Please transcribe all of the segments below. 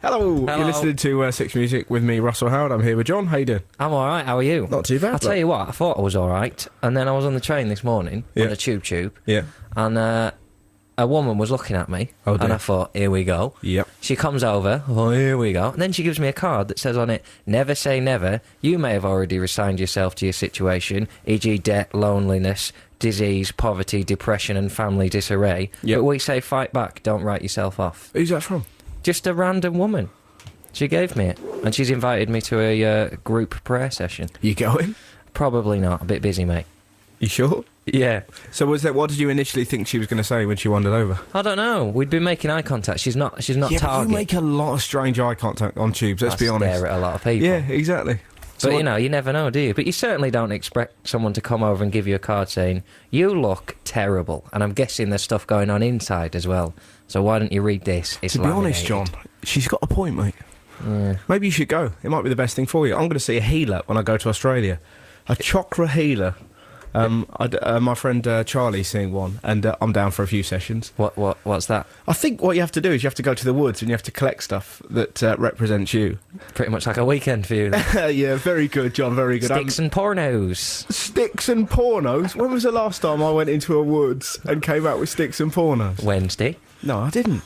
Hello. Hello. You're listening to Six Music with me, Russell Howard. I'm here with John. How you doing? I'm alright, how are you? Not too bad. I'll tell you what, I thought I was alright, and then I was on the train this morning, on the tube, Yeah. and a woman was looking at me, Oh, dear. and I thought, here we go. Yep. She comes over, oh, here we go, and then she gives me a card that says on it, never say never, you may have already resigned yourself to your situation, e.g. debt, loneliness, disease, poverty, depression and family disarray, Yep. but we say fight back, don't write yourself off. Who's that from? Just a random woman. She gave me it, and she's invited me to a group prayer session. You going? Probably not, a bit busy, mate. You sure? Yeah. So what did you initially think she was going to say when she wandered over? I don't know. We'd been making eye contact. She's not Yeah, but target. you make a lot of strange eye contact on tubes, let's I be honest. stare at a lot of people. Yeah, exactly. But, you know, you never know, do you? But you certainly don't expect someone to come over and give you a card saying, you look terrible. And I'm guessing there's stuff going on inside as well. So why don't you read this? It's To be honest, laminated. John, she's got a point, mate. Yeah. Maybe you should go. It might be the best thing for you. I'm going to see a healer when I go to Australia. A chakra healer. My friend Charlie's seeing one, and I'm down for a few sessions. What's that? I think what you have to do is you have to go to the woods and you have to collect stuff that represents you. Pretty much like a weekend for you. Then. Yeah, very good, John, very good. Sticks and pornos. Sticks and pornos? When was the last time I went into a woods and came out with sticks and pornos? Wednesday. No, I didn't.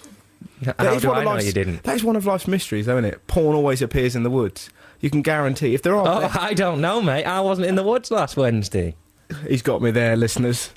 How do I know you didn't? That is one of life's mysteries, though, isn't it? Porn always appears in the woods. You can guarantee, if there are... Oh, I don't know, mate. I wasn't in the woods last Wednesday. He's got me there, listeners.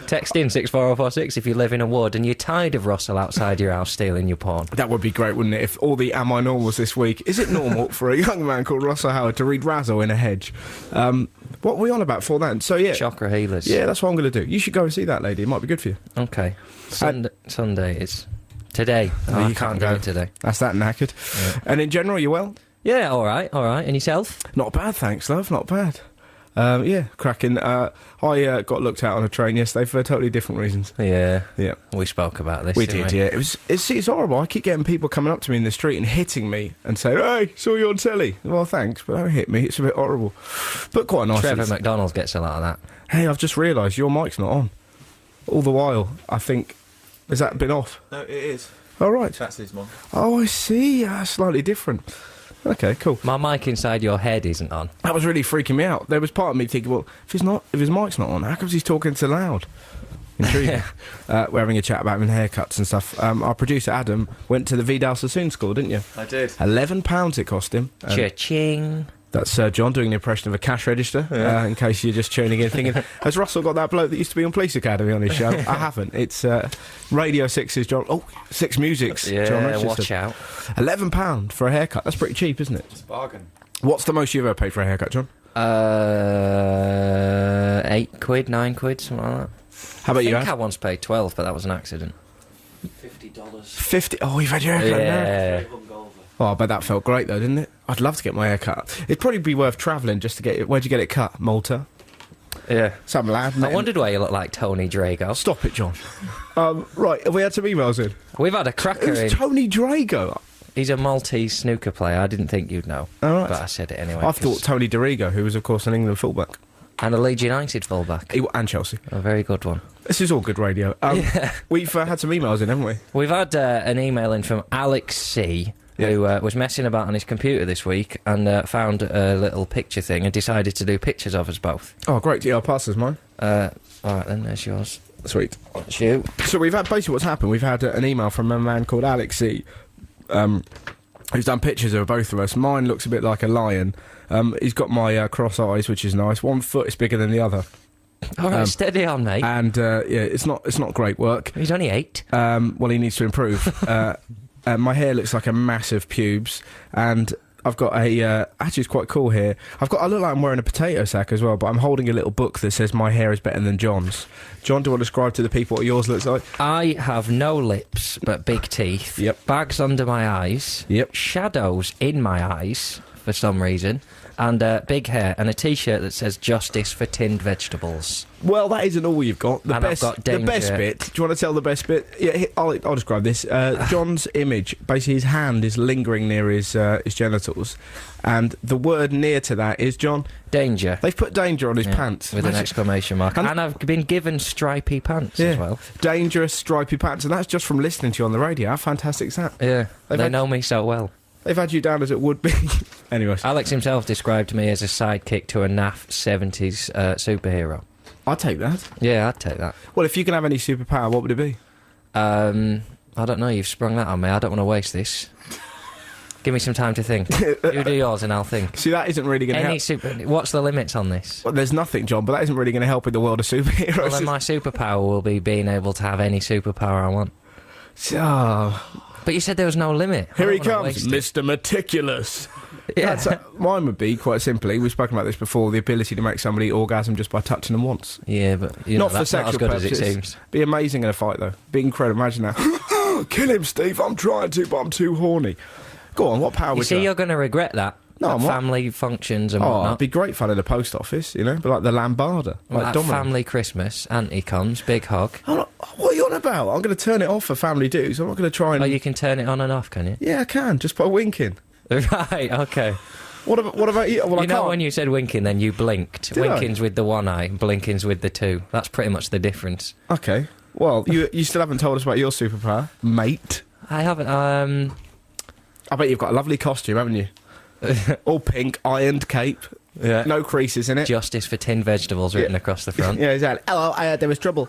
Text in 64046 if you live in a wood and you're tired of Russell outside your house stealing your porn. That would be great, wouldn't it? If all the Am I Normals this week... Is it normal for a young man called Russell Howard to read Razzle in a hedge? What were we on about before that? So, yeah... Chakra healers. Yeah, that's what I'm going to do. You should go and see that lady. It might be good for you. Okay. Sunday is... Today. Oh, I you can't can't do go it today. That's that knackered. Yeah. And in general, you well? Yeah, all right. And yourself? Not bad, thanks, love. Not bad. Yeah, cracking. I got looked at on a train yesterday for totally different reasons. Yeah. Yeah. We spoke about this, We didn't did, yeah. It's horrible. I keep getting people coming up to me in the street and hitting me and saying, hey, saw you on telly. Well, thanks, but don't hit me. It's a bit horrible. But quite nice. Trevor McDonald gets a lot of that. Hey, I've just realised your mic's not on. All the while, I think... Has that been off? No, it is. Oh, right. That's his one. Oh, I see. Slightly different. Okay, cool. My mic inside your head isn't on. That was really freaking me out. There was part of me thinking, well, if his mic's not on, how comes he's talking so loud? Intriguing. We're having a chat about him and haircuts and stuff. Our producer, Adam, went to the Vidal Sassoon school, didn't you? I did. £11 it cost him. Cha-ching. That's John doing an impression of a cash register, in case you're just tuning in thinking, has Russell got that bloke that used to be on Police Academy on his show? I haven't. It's Radio 6's John... Oh, Six Music's Yeah, Jon Richardson. watch out. £11 for a haircut. That's pretty cheap, isn't it? It's a bargain. What's the most you've ever paid for a haircut, John? £8, 9 quid, something like that. How about I you, think Ad? I once paid 12, but that was an accident. $50. 50. Oh, you've had your haircut now? Yeah. Oh, I bet that felt great, though, didn't it? I'd love to get my hair cut. It'd probably be worth travelling just to get it. Where'd you get it cut? Malta? Yeah. Some lad. I wondered why you look like Tony Drago. Stop it, John. Right, have we had some emails in? We've had a cracker Who's in. Tony Drago? He's a Maltese snooker player. I didn't think you'd know. All right. But I said it anyway. I thought Tony Dorigo, who was, of course, an England fullback. And a Leeds United fullback. And Chelsea. A very good one. This is all good radio. We've had some emails in, haven't we? We've had an email in from Alex C., who was messing about on his computer this week and found a little picture thing and decided to do pictures of us both. Oh, great. Yeah, I'll pass this mine. All right, then, there's yours. Sweet. That's you. So we've had, basically what's happened, we've had an email from a man called Alex C., who's done pictures of both of us. Mine looks a bit like a lion. He's got my cross eyes, which is nice. 1 foot is bigger than the other. All right, steady on, mate. And, yeah, it's not great work. He's only 8. Well, he needs to improve. My hair looks like a massive pubes, and I've got a... actually, it's quite cool here. I look like I'm wearing a potato sack as well, but I'm holding a little book that says my hair is better than John's. John, do you want to describe to the people what yours looks like? I have no lips, but big teeth. Yep. Bags under my eyes. Yep. Shadows in my eyes, for some reason. And big hair, and a T-shirt that says "Justice for Tinned Vegetables." Well, that isn't all you've got. I've got the best danger. bit. Do you want to tell the best bit? Yeah, I'll describe this. John's image, basically, his hand is lingering near his genitals, and the word near to that is John. Danger. They've put danger on his pants with an exclamation mark, and I've been given stripy pants as well. Dangerous stripy pants, and that's just from listening to you on the radio. How fantastic is that? Yeah, They've they had- know me so well. They've had you down as it would be. Anyways. Alex himself described me as a sidekick to a naff 70s superhero. I'd take that. Yeah, I'd take that. Well, if you can have any superpower, what would it be? I don't know, you've sprung that on me. I don't want to waste this. Give me some time to think. You do yours and I'll think. See, that isn't really going to help. What's the limits on this? Well, there's nothing, John, but that isn't really going to help in the world of superheroes. Well, then my superpower will be being able to have any superpower I want. So, But you said there was no limit. here he I don't wanna comes, waste Mr. Meticulous. it. Yeah. Mine would be, quite simply, we've spoken about this before, the ability to make somebody orgasm just by touching them once. Yeah, but you know, Not for that's not as sexual good purposes. as it seems. Be amazing in a fight, though. Be incredible. Imagine that. Kill him, Steve. I'm trying to, but I'm too horny. Go on, what power You would see, you you're going to regret that. No, At I'm not. family functions and Oh, whatnot. it'd be great fun in the post office, you know, but like the Lambarda. Like At Domino. family Christmas, anti-cons, big hug. I'm not, what are you on about? I'm going to turn it off for family dues. I'm not going to try and... Oh, you can turn it on and off, can you? Yeah, I can, just by winking. Right, okay. What about you? Well, I You know can't. when you said winking, then you blinked. Did I? Winking's with the one eye, blinking's with the two. That's pretty much the difference. Okay. Well, you still haven't told us about your superpower, mate. I haven't, I bet you've got a lovely costume, haven't you? All pink, ironed cape, yeah. no creases in it. Justice for tinned vegetables written across the front. Yeah, exactly. Hello, I heard there was trouble.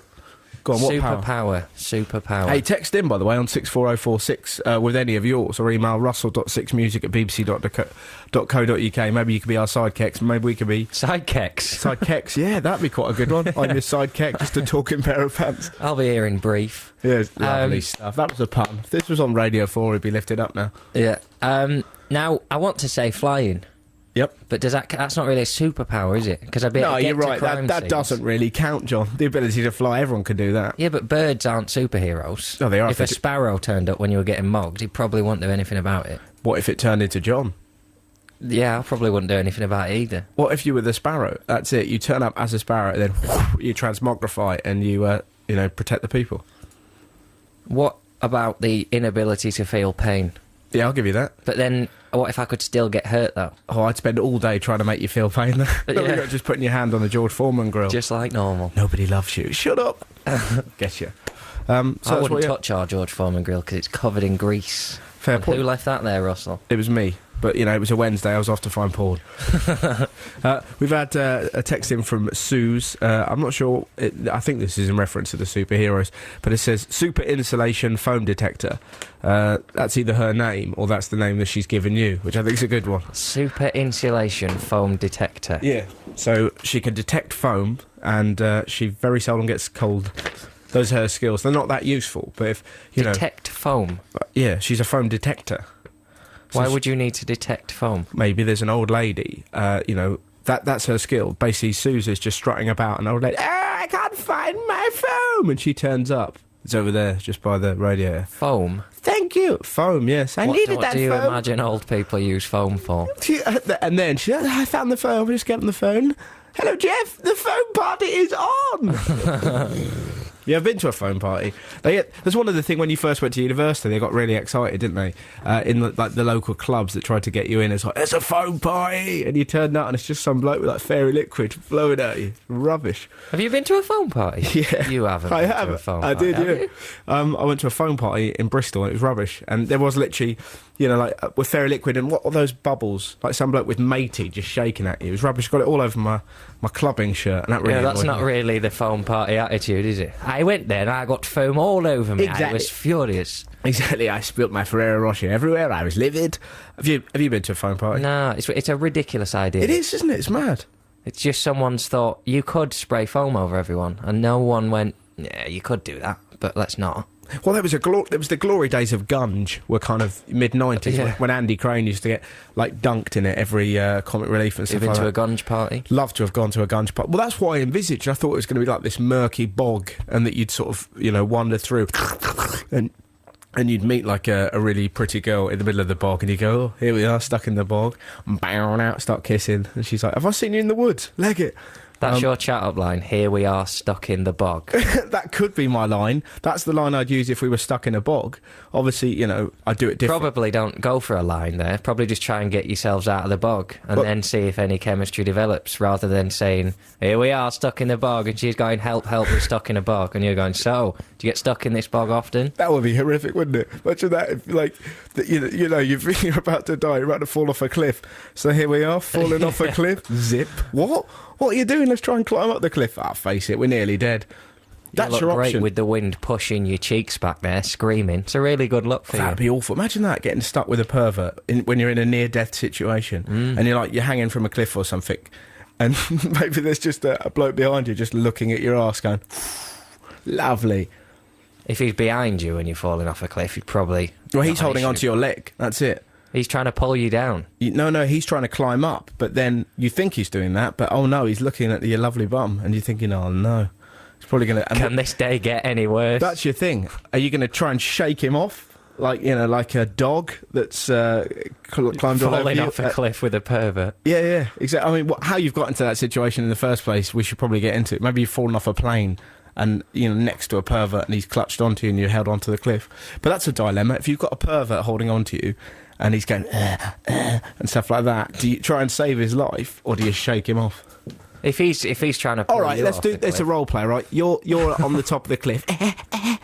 Go on, what power? Superpower. Hey, text in, by the way, on 64046 with any of yours, or email russell.sixmusic@bbc.co.uk. Maybe you could be our sidekicks, maybe we could be... Sidekicks. Sidekicks, yeah, that'd be quite a good one. I'm your sidekick, just a talking pair of pants. I'll be here in brief. Yeah, lovely stuff. That was a pun. If this was on Radio 4, it'd be lifted up now. Yeah. Now, I want to say flying. Yep. But that's not really a superpower, is it? Because I'd be able No, to get you're to right. crime That scenes. doesn't really count, John. The ability to fly, everyone can do that. Yeah, but birds aren't superheroes. No, they are. If a sparrow turned up when you were getting mogged, he probably wouldn't do anything about it. What if it turned into John? Yeah, I probably wouldn't do anything about it either. What if you were the sparrow? That's it. You turn up as a sparrow, then you transmogrify and you protect the people. What about the inability to feel pain? Yeah, I'll give you that. But then, what if I could still get hurt, though? Oh, I'd spend all day trying to make you feel pain. Yeah. Just putting your hand on the George Foreman grill. Just like normal. Nobody loves you. Shut up. Get you. I wouldn't touch our George Foreman grill because it's covered in grease. Fair And point. who left that there, Russell? It was me. But, it was a Wednesday. I was off to find porn. We've had a text in from Suze. I'm not sure. I think this is in reference to the superheroes. But it says, super insulation foam detector. That's either her name or that's the name that she's given you, which I think is a good one. Super insulation foam detector. Yeah. So she can detect foam and she very seldom gets cold. Those are her skills. They're not that useful. But if, Detect foam. Yeah, she's a foam detector. So Why would you need to detect foam? maybe there's an old lady, that's her skill. Basically, Susie's just strutting about, an old lady, I can't find my foam! And she turns up. It's over there, just by the radiator. Foam? Thank you! Foam, yes. I needed What that do you foam. imagine old people use foam for? And then I found the phone, I just get on the phone. Hello, Jeff, the phone party is on! Yeah, I've been to a phone party. That's one of the things when you first went to university, they got really excited, didn't they? In the local clubs that tried to get you in. It's like, there's a phone party! And you turned out and it's just some bloke with like fairy liquid flowing at you. Rubbish. Have you been to a foam party? Yeah. You haven't I been have. to a phone I party, did, have yeah. you? I went to a phone party in Bristol and it was rubbish. And there was literally, with fairy liquid and what are those bubbles? Like some bloke with matey just shaking at you. It was rubbish. Got it all over my clubbing shirt and that really Yeah, that's annoyed not me. really the foam party attitude, is it? I went there and I got foam all over me. I Exactly. was furious. Exactly, I spilt my Ferrero Rocher everywhere. I was livid. Have you been to a phone party? No, it's a ridiculous idea. It is, isn't it? It's mad. It's just someone's thought, you could spray foam over everyone, and no one went, yeah, you could do that, but let's not. Well, there was the glory days of gunge were kind of mid-90s Yeah. when Andy Crane used to get like dunked in it every comic relief and stuff You've been like to a that. gunge party? Love to have gone to a gunge party. Well, that's what I envisaged. I thought it was going to be like this murky bog and that you'd sort of, wander through and you'd meet like a really pretty girl in the middle of the bog and you go, oh, here we are, stuck in the bog, bow out, start kissing. And she's like, have I seen you in the woods? Leg it. That's your chat-up line. Here we are, stuck in the bog. That could be my line. That's the line I'd use if we were stuck in a bog. Obviously, you know, I'd do it different. Probably don't go for a line there. Probably just try and get yourselves out of the bog and then see if any chemistry develops, rather than saying, here we are, stuck in the bog, and she's going, help, we're stuck in a bog. And you're going, so, do you get stuck in this bog often? That would be horrific, wouldn't it? Imagine that, if, like, you're about to die, you're about to fall off a cliff. So here we are, falling off a cliff. Zip. What? What are you doing? Let's try and climb up the cliff. Ah, face it, we're nearly dead. That's you look your great option. with the wind pushing your cheeks back there, screaming. It's a really good look for That'd you. be awful. Imagine that, getting stuck with a pervert when you're in a near-death situation, and you're hanging from a cliff or something, and maybe there's just a bloke behind you just looking at your arse going, lovely. If he's behind you and you're falling off a cliff, you'd probably... Well, he's holding onto your leg. That's it. He's trying to pull you down. No, he's trying to climb up, but then you think he's doing that, but oh no, he's looking at your lovely bum, and you're thinking, oh no, he's probably going to... Can this day get any worse? That's your thing. Are you going to try and shake him off? Like, you know, like a dog that's climbed all over falling you? off a cliff with a pervert. Yeah, exactly. I mean, how you've got into that situation in the first place, we should probably get into it. Maybe you've fallen off a plane and, you know, next to a pervert and he's clutched onto you and you're held onto the cliff. But that's a dilemma. If you've got a pervert holding onto you and he's going, and stuff like that, do you try and save his life or do you shake him off? If he's trying to pull all right, you let's off do the this. A cliff. role play, right? You're on the top of the cliff.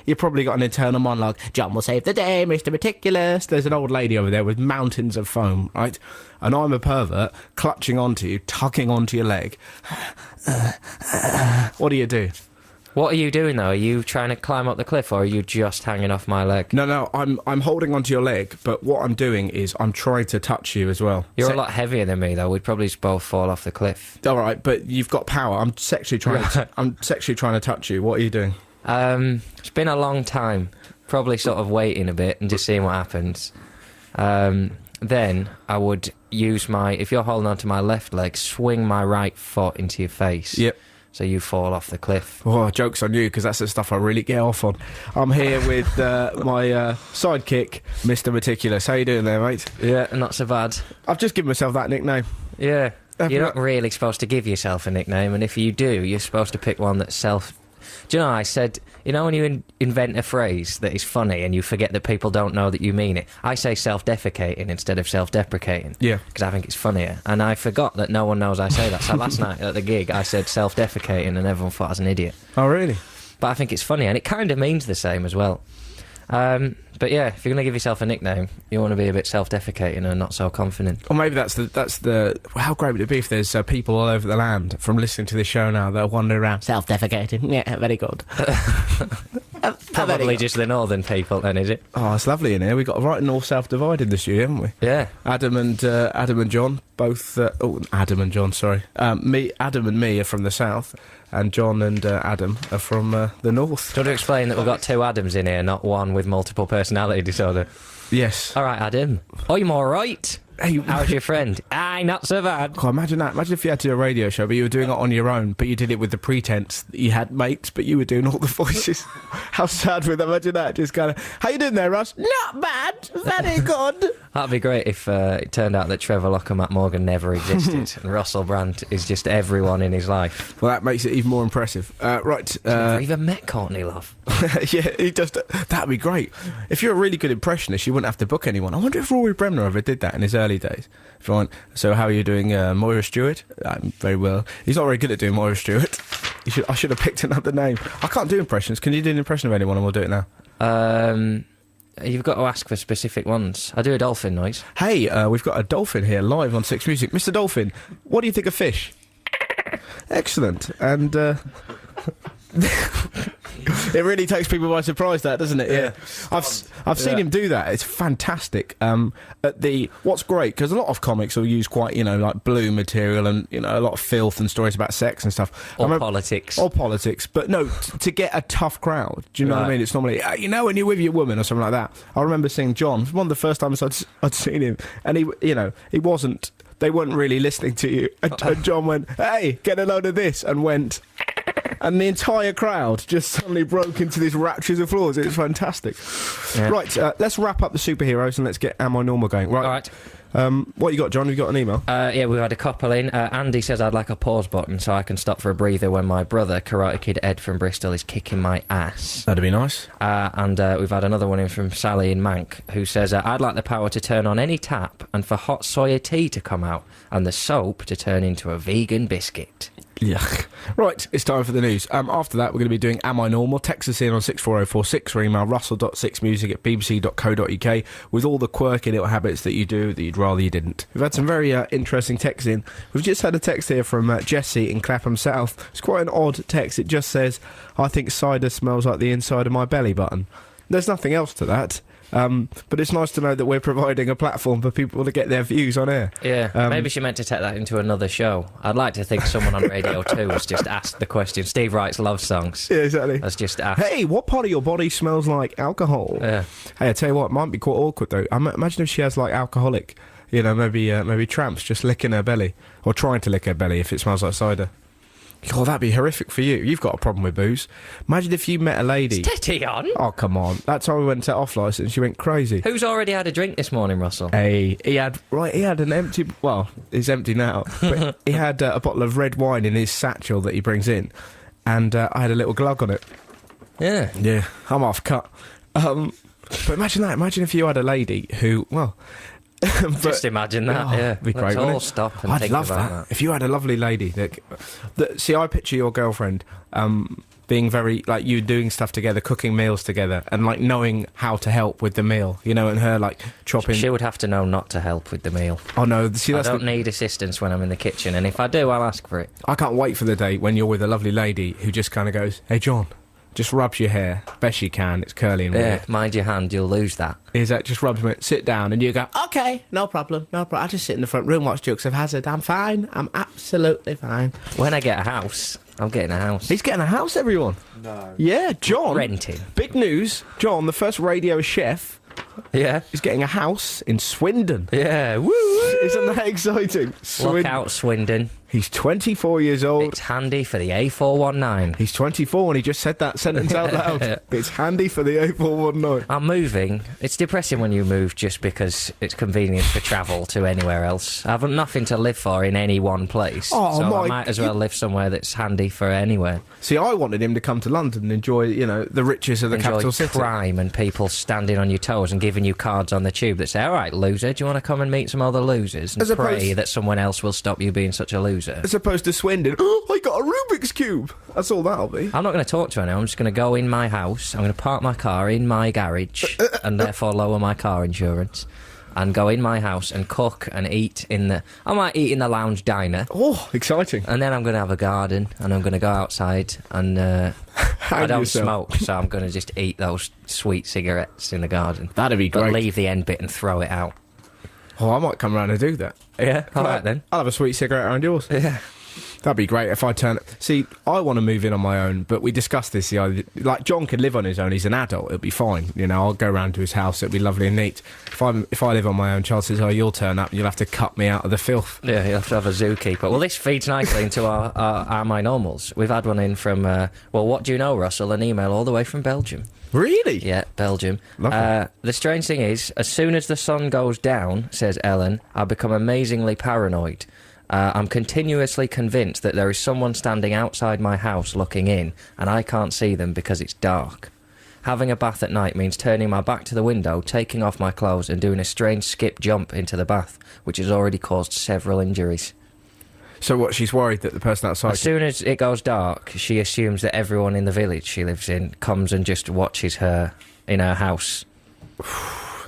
You've probably got an internal monologue. John will save the day, Mr. Meticulous. There's an old lady over there with mountains of foam, right? And I'm a pervert clutching onto you, tugging onto your leg. What do you do? What are you doing, though? Are you trying to climb up the cliff, or are you just hanging off my leg? No, I'm holding onto your leg, but what I'm doing is I'm trying to touch you as well. You're a lot heavier than me, though. We'd probably just both fall off the cliff. All right, but you've got power. I'm sexually trying to touch you. What are you doing? It's been a long time. Probably sort of waiting a bit and just seeing what happens. Then I would use if you're holding onto my left leg, swing my right foot into your face. Yep. So you fall off the cliff. Oh, joke's on you, because that's the stuff I really get off on. I'm here with my sidekick, Mr. Meticulous. How you doing there, mate? Yeah, not so bad. I've just given myself that nickname. Yeah. You're not really supposed to give yourself a nickname, and if you do, you're supposed to pick one that's Do you know, I said, you know when you invent a phrase that is funny and you forget that people don't know that you mean it? I say self-defecating instead of self-deprecating. Yeah. Because I think it's funnier. And I forgot that no one knows I say that. So last night at the gig, I said self-defecating and everyone thought I was an idiot. Oh, really? But I think it's funny, and it kind of means the same as well. But yeah, if you're going to give yourself a nickname, you want to be a bit self-defecating and not so confident. Or maybe that's the. How great would it be if there's people all over the land from listening to this show now that are wandering around self-defecating? Yeah, very good. Probably just the northern people, then, is it? Oh, it's lovely in here. We've got right north-south divide in the studio, haven't we? Yeah. Adam and John both. Adam and John, sorry. Adam and me are from the south, and John and Adam are from the north. Do you want to explain that we've got two Adams in here, not one with multiple personality disorder? Yes. All right, Adam. I'm all right. Hey, how's your friend? Aye, not so bad. God, imagine that. Imagine if you had to do a radio show, but you were doing it on your own, but you did it with the pretense that you had mates, but you were doing all the voices. How sad would that? Imagine that. Just kind of, how you doing there, Russ? Not bad. Very good. That'd be great if it turned out that Trevor Locke and Matt Morgan never existed, and Russell Brand is just everyone in his life. Well, that makes it even more impressive. Right. Never even met Courtney Love. Yeah, he just. That'd be great. If you're a really good impressionist, you wouldn't have to book anyone. I wonder if Rory Bremner ever did that in his early days. If you want, so how are you doing, Moira Stewart? I'm very well. He's not very good at doing Moira Stewart. I should have picked another name. I can't do impressions. Can you do an impression of anyone, and we'll do it now? You've got to ask for specific ones. I do a dolphin noise. Hey, we've got a dolphin here live on Six Music. Mr. Dolphin, what do you think of fish? Excellent. And it really takes people by surprise, that, doesn't it? Yeah. I've seen him do that. It's fantastic. What's great, because a lot of comics will use quite, like blue material and, a lot of filth and stories about sex and stuff. Or politics. Or politics. But no, to get a tough crowd, do you know what I mean? It's normally, when you're with your woman or something like that. I remember seeing John. It was one of the first times I'd seen him. And he wasn't, they weren't really listening to you. And John went, hey, get a load of this, and went... and the entire crowd just suddenly broke into these raptures of applause. It was fantastic. Yeah. Right, let's wrap up the superheroes and let's get Am I Normal going. Right. All right. What you got, John? Have you got an email? Yeah, we've had a couple in. Andy says I'd like a pause button so I can stop for a breather when my brother, Karate Kid Ed from Bristol, is kicking my ass. That'd be nice. And we've had another one in from Sally in Mank, who says, I'd like the power to turn on any tap and for hot soya tea to come out and the soap to turn into a vegan biscuit. Yuck. Right, it's time for the news. After that, we're going to be doing Am I Normal? Text us in on 64046 or email russell.sixmusic@bbc.co.uk with all the quirky little habits that you do that you'd rather you didn't. We've had some very interesting texts in. We've just had a text here from Jessie in Clapham South. It's quite an odd text. It just says, I think cider smells like the inside of my belly button. There's nothing else to that. But it's nice to know that we're providing a platform for people to get their views on air. Yeah, maybe she meant to take that into another show. I'd like to think someone on Radio 2 has just asked the question. Steve writes love songs. Yeah, exactly. Has just asked. Hey, what part of your body smells like alcohol? Yeah. Hey, I tell you what, it might be quite awkward though. Imagine if she has like alcoholic, maybe tramps just licking her belly or trying to lick her belly if it smells like cider. Oh, that'd be horrific for you. You've got a problem with booze. Imagine if you met a lady... Steady on! Oh, come on. That time we went to off licence, she went crazy. Who's already had a drink this morning, Russell? Hey, he had an empty... Well, it's empty now. But he had a bottle of red wine in his satchel that he brings in. And I had a little glug on it. Yeah. Yeah, I'm half cut. But imagine that. Imagine if you had a lady who, well... Just imagine that, yeah. It'd be great, Let's wouldn't all it? stop and I'd think love about that. If you had a lovely lady see, I picture your girlfriend being very, like, you doing stuff together, cooking meals together, and, like, knowing how to help with the meal, you know, and her, like, chopping... She would have to know not to help with the meal. Oh, no, see, I that's don't need assistance when I'm in the kitchen, and if I do, I'll ask for it. I can't wait for the day when you're with a lovely lady who just kind of goes, hey, John... Just rubs your hair, best you can, it's curly and weird. Yeah, mind your hand, you'll lose that. Is that just rubs me, sit down, and you go, okay, no problem. I'll just sit in the front room, watch Dukes of Hazzard, I'm fine, I'm absolutely fine. When I get a house, I'm getting a house. He's getting a house, everyone. No. Yeah, John. Renting. Big news, John, the first radio chef, Yeah. is getting a house in Swindon. Yeah, woo! Isn't that exciting? Look out, Swindon. He's 24 years old. It's handy for the A419. He's 24 and he just said that sentence out loud. It's handy for the A419. I'm moving. It's depressing when you move just because it's convenient for travel to anywhere else. I've nothing to live for in any one place. Oh, so my... I might as well live somewhere that's handy for anywhere. See, I wanted him to come to London and enjoy, the riches of the Enjoy capital city. crime and people standing on your toes and giving you cards on the tube that say, all right, loser, do you want to come and meet some other losers? And pray that someone else will stop you being such a loser. As opposed to Swindon, oh, I got a Rubik's Cube. That's all that'll be. I'm not going to talk to anyone. I'm just going to go in my house. I'm going to park my car in my garage and therefore lower my car insurance and go in my house and cook and eat I might eat in the lounge diner. Oh, exciting. And then I'm going to have a garden and I'm going to go outside and I don't smoke, so I'm going to just eat those sweet cigarettes in the garden. That'd be great. But leave the end bit and throw it out. Oh, I might come round and do that. Yeah, all right then. I'll have a sweet cigarette around yours. Yeah. That'd be great if I turn... See, I want to move in on my own, but we discussed this the other... Like, John could live on his own. He's an adult. It'll be fine. I'll go round to his house. It'll be lovely and neat. If I live on my own, Charles says, oh, you'll turn up and you'll have to cut me out of the filth. Yeah, you'll have to have a zookeeper. Well, this feeds nicely into our My Normals. We've had one in from... what do you know, Russell? An email all the way from Belgium. Really? Yeah, Belgium. Lovely. The strange thing is, as soon as the sun goes down, says Ellen, I become amazingly paranoid. I'm continuously convinced that there is someone standing outside my house looking in, and I can't see them because it's dark. Having a bath at night means turning my back to the window, taking off my clothes, and doing a strange skip jump into the bath, which has already caused several injuries. So what, she's worried that the person outside... As soon as it goes dark, she assumes that everyone in the village she lives in comes and just watches her in her house.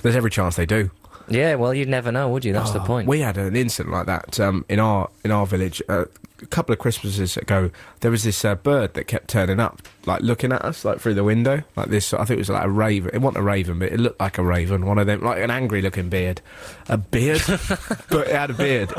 There's every chance they do. Yeah, well, you'd never know, would you? That's the point. We had an incident like that in our village a couple of Christmases ago. There was this bird that kept turning up, like looking at us, like through the window, like this. I think it was like a raven. It wasn't a raven, but it looked like a raven. One of them, like an angry-looking beard. A beard, but it had a beard.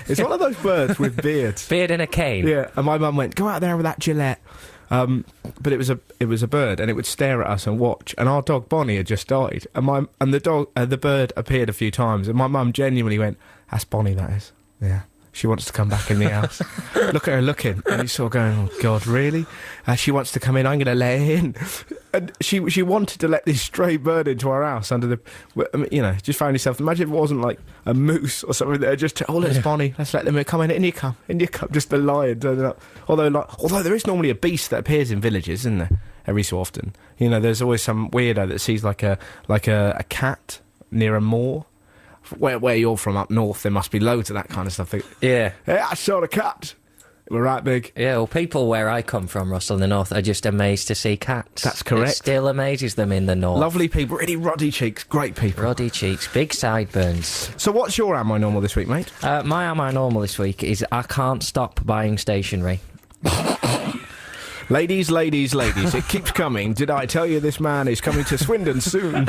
It's one of those birds with beards. Beard and a cane. Yeah, and my mum went, "Go out there with that Gillette." But it was a bird, and it would stare at us and watch. And our dog Bonnie had just died, and the bird appeared a few times, and my mum genuinely went, "That's Bonnie, that is." Yeah, She wants to come back in the house. Look at her looking, and he's sort of going, oh, God, really? She wants to come in, I'm going to let her in. And she wanted to let this stray bird into our house under the... I mean, you know, just found yourself... Imagine if it wasn't like a moose or something there, just... Oh, let's Bonnie, let's let them come in you come, just a lion turning up. Although there is normally a beast that appears in villages, isn't there? Every so often. You know, there's always some weirdo that sees like a cat near a moor. Where you're from up north, there must be loads of that kind of stuff. Yeah. Hey, I saw a cat. We're right big. Yeah, well, people where I come from, Russell, in the north, are just amazed to see cats. That's correct. It still amazes them in the north. Lovely people, really ruddy cheeks, great people. Ruddy cheeks, big sideburns. So what's your Am I Normal this week, mate? My Am I Normal this week is I can't stop buying stationery. Ladies, it keeps coming. Did I tell you this man is coming to Swindon soon?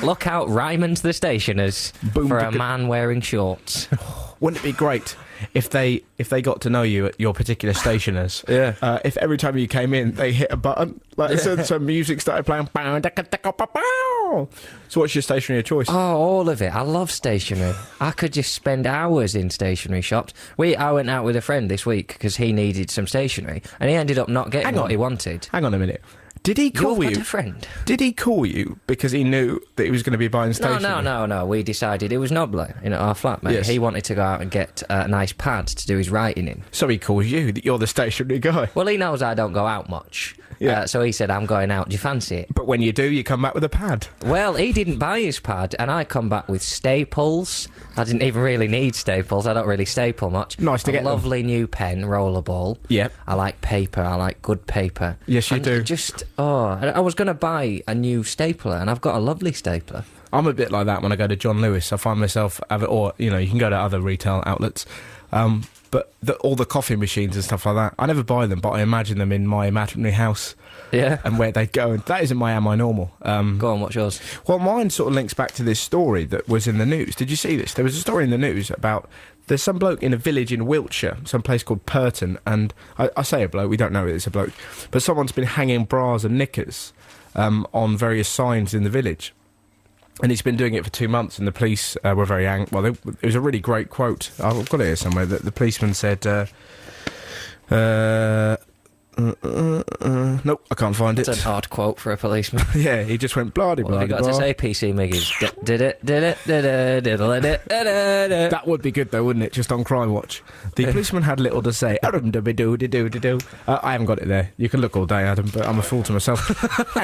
Look out, Ryman's the Stationers, Boom for a man wearing shorts. Wouldn't it be great if they got to know you at your particular stationers? Yeah. If every time you came in, they hit a button, like some music started playing. So what's your stationery of choice? Oh, all of it. I love stationery. I could just spend hours in stationery shops. I went out with a friend this week because he needed some stationery, and he ended up not getting what he wanted. Hang on a minute. Did he call you? You've got a friend. Did he call you because he knew that he was going to be buying stationery? No. We decided it was Nobler, our flatmate. Yes. He wanted to go out and get a nice pad to do his writing in. So he calls you, that you're the stationery guy. Well, he knows I don't go out much. Yeah. So he said, I'm going out. Do you fancy it? But when you do, you come back with a pad. Well, he didn't buy his pad, and I come back with staples. I didn't even really need staples. I don't really staple much. Nice to get them. Lovely new pen, rollerball. Yep. I like paper. I like good paper. Yes, you do. I was going to buy a new stapler, and I've got a lovely stapler. I'm a bit like that when I go to John Lewis. I find myself, you can go to other retail outlets, but all the coffee machines and stuff like that, I never buy them, but I imagine them in my imaginary house. Yeah. And where they'd go. And that isn't my Am I Normal. Go on, what's yours? Well, mine sort of links back to this story that was in the news. Did you see this? There was a story in the news about... There's some bloke in a village in Wiltshire, some place called Purton, and I say a bloke, we don't know it's a bloke, but someone's been hanging bras and knickers on various signs in the village. And he's been doing it for 2 months, and the police were very angry. Well, it was a really great quote. I've got it here somewhere. That the policeman said, nope, I can't find it. It's an odd quote for a policeman. Yeah, he just went blah What have I got to say, PC Miggies? That would be good though, wouldn't it? Just on Crime Watch. The policeman had little to say. I haven't got it there. You can look all day, Adam, but I'm a fool to myself.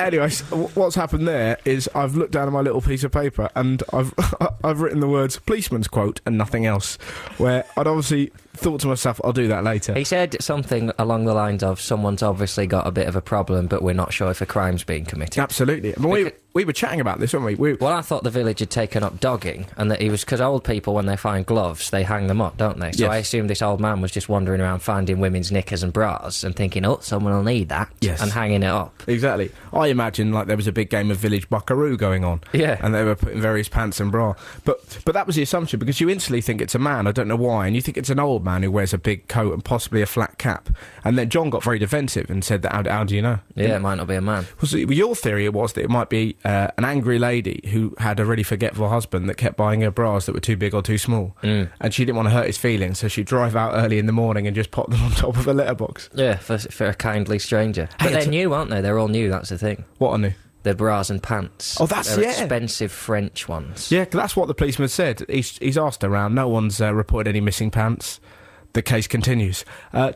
Anyways, what's happened there is I've looked down at my little piece of paper and I've written the words policeman's quote and nothing else, where I'd obviously thought to myself, I'll do that later. He said something along the lines of, someone's obviously got a bit of a problem, but we're not sure if a crime's been committed. Absolutely. I mean, we were chatting about this, weren't we? Well, I thought the village had taken up dogging, and that he was... Because old people, when they find gloves, they hang them up, don't they? So yes. I assumed this old man was just wandering around finding women's knickers and bras and thinking, oh, someone will need that. Yes. And hanging it up. Exactly. I imagine like there was a big game of village buckaroo going on. Yeah. And they were putting various pants and bra. But that was the assumption, because you instantly think it's a man, I don't know why, and you think it's an old man who wears a big coat and possibly a flat cap. And then John got very defensive and said that, how do you know? Yeah, it might not be a man. Well, so your theory was that it might be an angry lady who had a really forgetful husband that kept buying her bras that were too big or too small. And she didn't want to hurt his feelings, so she'd drive out early in the morning and just pop them on top of a letterbox. Yeah, for a kindly stranger. But Hey, they're new, aren't they? They're all new, that's the thing. What are new? They're bras and pants. Oh, that's... They're yeah. expensive French ones. Yeah, 'cause that's what the policeman said. He's asked around. No one's reported any missing pants. The case continues.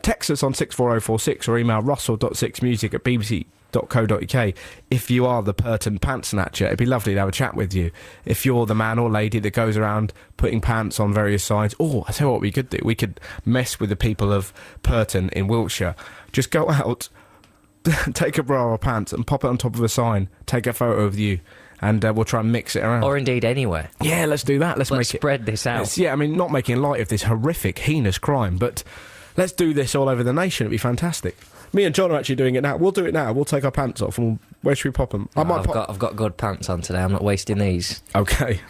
Text us on 64046 or email russell.sixmusic@bbc.co.uk if you are the Purton pant snatcher. It'd be lovely to have a chat with you. If you're the man or lady that goes around putting pants on various signs. Oh, I tell you what we could do. We could mess with the people of Purton in Wiltshire. Just go out, take a bra or pants and pop it on top of a sign. Take a photo of you. And we'll try and mix it around. Or indeed anywhere. Yeah, let's do that. Let's spread this out. Yeah, I mean, not making light of this horrific, heinous crime, but let's do this all over the nation. It'd be fantastic. Me and John are actually doing it now. We'll do it now. We'll take our pants off and where should we pop them? I've got good pants on today. I'm not wasting these. Okay.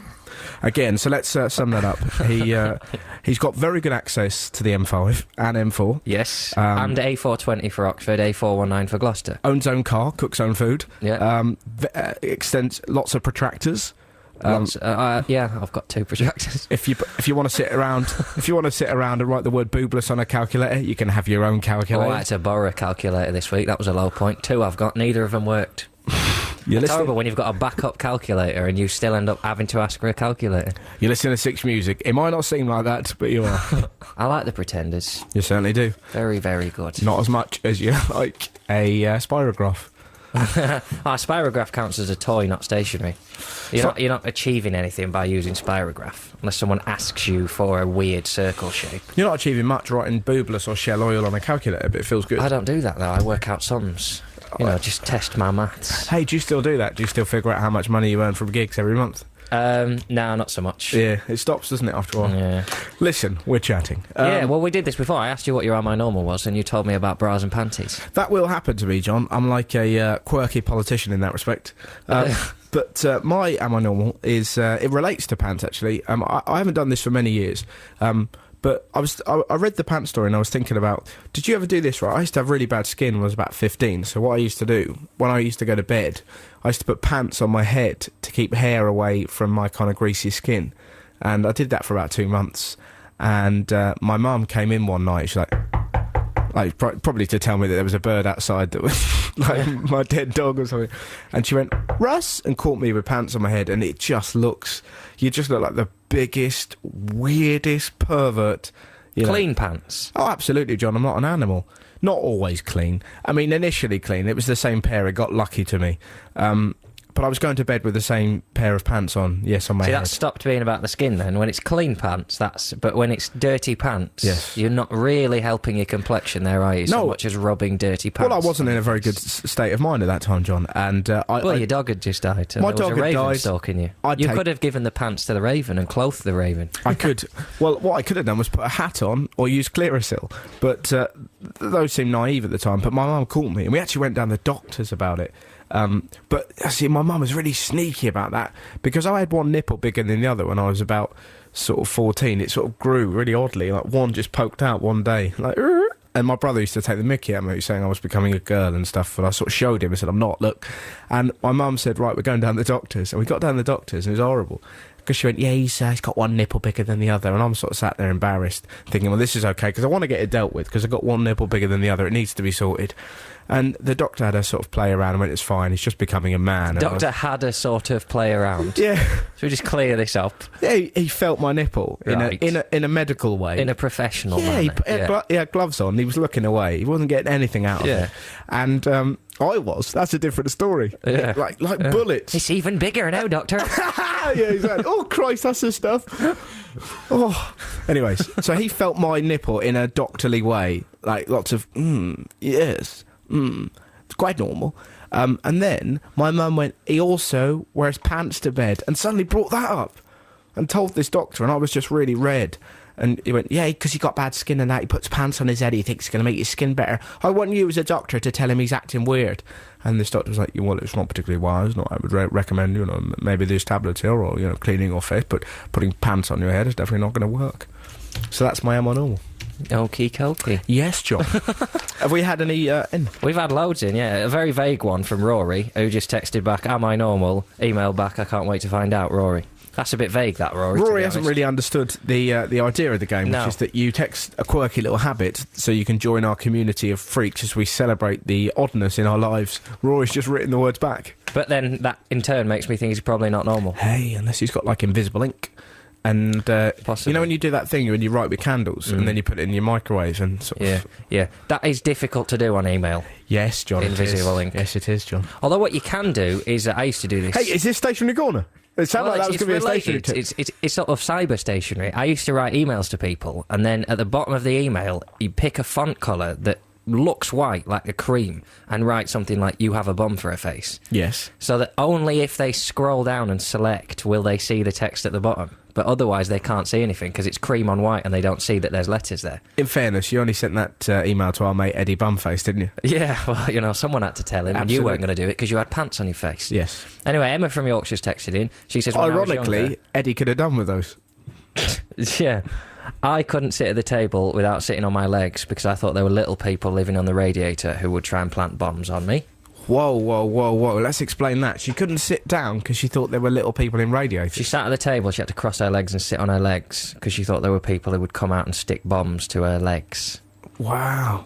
Again, so let's sum that up. He's got very good access to the M5 and M4. Yes, and A420 for Oxford, A419 for Gloucester. Owns own car, cooks own food. Yeah. Extends lots of protractors. Yeah, I've got 2 protractors. If you want to sit around and write the word boobless on a calculator, you can have your own calculator. I had to borrow a calculator this week. That was a low point. 2 I've got. Neither of them worked. It's horrible when you've got a backup calculator and you still end up having to ask for a calculator. You listen to Six Music. It might not seem like that, but you are. I like the Pretenders. You certainly do. Very, very good. Not as much as you like a spirograph. Spirograph counts as a toy, not stationary. You're not achieving anything by using spirograph, unless someone asks you for a weird circle shape. You're not achieving much writing boobless or shell oil on a calculator, but it feels good. I don't do that, though. I work out sums. Just test my maths. Hey, do you still do that? Do you still figure out how much money you earn from gigs every month? No, not so much. Yeah, it stops, doesn't it, after a while? Yeah. Listen, we're chatting. Well, we did this before. I asked you what your Am I Normal was, and you told me about bras and panties. That will happen to me, John. I'm like a quirky politician in that respect. But my Am I Normal is... it relates to pants, actually. I haven't done this for many years. But I read the pants story and I was thinking about, did you ever do this, right? I used to have really bad skin when I was about 15. So what I used to do, when I used to go to bed, I used to put pants on my head to keep hair away from my kind of greasy skin. And I did that for about 2 months. And my mum came in one night, she's like probably to tell me that there was a bird outside that was like my dead dog or something. And she went, Russ, and caught me with pants on my head. And you just look like the biggest, weirdest pervert. Clean pants? Oh, absolutely, John. I'm not an animal. Not always clean. I mean, initially clean. It was the same pair. It got lucky to me. But I was going to bed with the same pair of pants on, on my head. That stopped being about the skin then. When it's clean pants, but when it's dirty pants, yes. You're not really helping your complexion there, are you? So much as rubbing dirty pants. Well, I wasn't in a very good state of mind at that time, John. And your dog had just died. My dog had died. Stalking you. You could have given the pants to the raven and clothed the raven. I could. Well, what I could have done was put a hat on or use Clearasil. But those seemed naive at the time. But my mum caught me, and we actually went down the doctors about it. But see, my mum was really sneaky about that because I had one nipple bigger than the other when I was about sort of 14. It sort of grew really oddly, like one just poked out one day, like. And my brother used to take the mickey out of me, saying I was becoming a girl and stuff. But I sort of showed him and said, "I'm not. Look." And my mum said, "Right, we're going down the doctors." And we got down the doctors, and it was horrible. Because she went, yeah, he's got one nipple bigger than the other. And I'm sort of sat there embarrassed, thinking, well, this is okay, because I want to get it dealt with, because I've got one nipple bigger than the other. It needs to be sorted. And the doctor had a sort of play around and went, it's fine, he's just becoming a man. Doctor had a sort of play around? Yeah. Should we just clear this up? Yeah, he felt my nipple in a medical way. In a professional manner. He had gloves on, he was looking away. He wasn't getting anything out of it. And I was. That's a different story. Yeah. Like bullets. It's even bigger now, Doctor. Yeah, exactly. Oh, Christ, that's the stuff. Oh. Anyways, so he felt my nipple in a doctorly way. Like, lots of, yes, it's quite normal. And then my mum went, he also wears pants to bed, and suddenly brought that up and told this doctor, and I was just really red. And he went, yeah, because he got bad skin and that, he puts pants on his head, he thinks it's going to make his skin better. I want you as a doctor to tell him he's acting weird. And this doctor was like, well, it's not particularly wise. I would recommend, maybe these tablets here, or, cleaning your face, but putting pants on your head is definitely not going to work. So that's my Am I Normal. Okie. Yes, John. Have we had any in? We've had loads in, yeah. A very vague one from Rory, who just texted back, Am I Normal? Email back, I can't wait to find out, Rory. That's a bit vague, that, Rory. Rory hasn't really understood the idea of the game, which is that you text a quirky little habit so you can join our community of freaks as we celebrate the oddness in our lives. Rory's just written the words back. But then that, in turn, makes me think he's probably not normal. Hey, unless he's got, like, invisible ink. And, possibly. When you do that thing when you write with candles and then you put it in your microwave and sort of... Yeah. That is difficult to do on email. Yes, John, Invisible ink. Yes, it is, John. Although what you can do is... I used to do this... Hey, is this Stationery Corner? It sounded like that was going to be a stationery tip. It's sort of cyber stationery. I used to write emails to people, and then at the bottom of the email, you pick a font colour that looks white, like a cream, and write something like, you have a bum for a face. Yes. So that only if they scroll down and select will they see the text at the bottom. But otherwise they can't see anything because it's cream on white and they don't see that there's letters there. In fairness, you only sent that email to our mate Eddie Bumface, didn't you? Yeah, well, someone had to tell him. Absolutely. And you weren't going to do it because you had pants on your face. Yes. Anyway, Emma from Yorkshire's texted in. She says, ironically, Eddie could have done with those. Yeah. I couldn't sit at the table without sitting on my legs because I thought there were little people living on the radiator who would try and plant bombs on me. Whoa, whoa, whoa, whoa. Let's explain that. She couldn't sit down because she thought there were little people in radiators. She sat at the table, she had to cross her legs and sit on her legs because she thought there were people who would come out and stick bombs to her legs. Wow.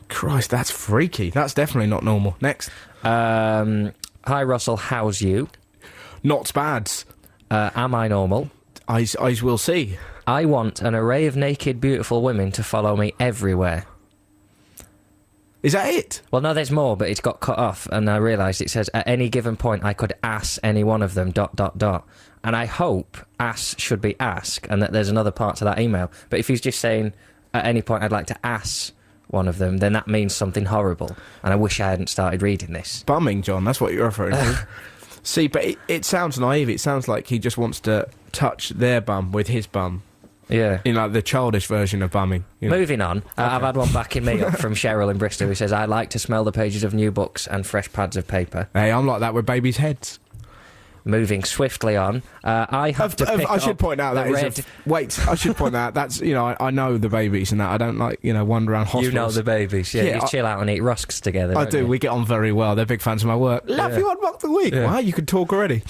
Christ, that's freaky. That's definitely not normal. Next. Hi, Russell, how's you? Not bad. Am I normal? I will see. I want an array of naked, beautiful women to follow me everywhere. Is that it? Well, no, there's more, but it's got cut off, and I realised it says, at any given point, I could ask any one of them, ... And I hope ass should be ask, and that there's another part to that email. But if he's just saying, at any point, I'd like to ask one of them, then that means something horrible. And I wish I hadn't started reading this. Bumming, John, that's what you're referring to. See, but it sounds naive. It sounds like he just wants to touch their bum with his bum. Yeah. In, like, the childish version of bumming. You know? Moving on, I've had one backing me up from Cheryl in Bristol who says, I like to smell the pages of new books and fresh pads of paper. Hey, I'm like that with babies' heads. Moving swiftly on, I have to pick I should point out that is wait, I should point out that's, you know, I know the babies and that. I don't, like, you know, wander around hospitals. You know the babies, yeah. You chill out and eat rusks together. I do. You? We get on very well. They're big fans of my work. Love you one month a week. Yeah. Wow, you can talk already.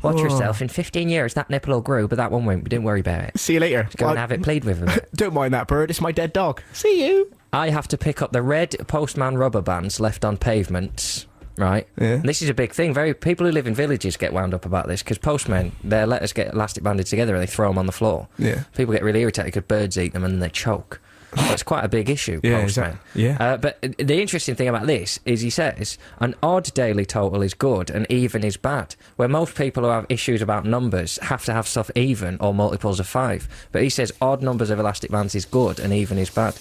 Watch yourself. In 15 years, that nipple will grow, but that one won't. Don't worry about it. See you later. Just go and have it played with a bit. Don't mind that bird. It's my dead dog. See you. I have to pick up the red postman rubber bands left on pavements. Right? Yeah. And this is a big thing. People who live in villages get wound up about this because postmen, their letters get elastic banded together and they throw them on the floor. Yeah. People get really irritated because birds eat them and then they choke. So it's quite a big issue, postmen. Yeah. But the interesting thing about this is he says an odd daily total is good and even is bad, where most people who have issues about numbers have to have stuff even or multiples of 5. But he says odd numbers of elastic bands is good and even is bad.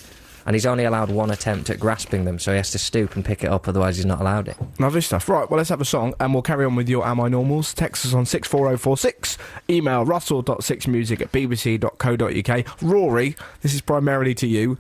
And he's only allowed one attempt at grasping them, so he has to stoop and pick it up, otherwise he's not allowed it. Lovely stuff. Right, well, let's have a song, and we'll carry on with your Am I Normals. Text us on 64046. Email russell.6music@bbc.co.uk. Rory, this is primarily to you.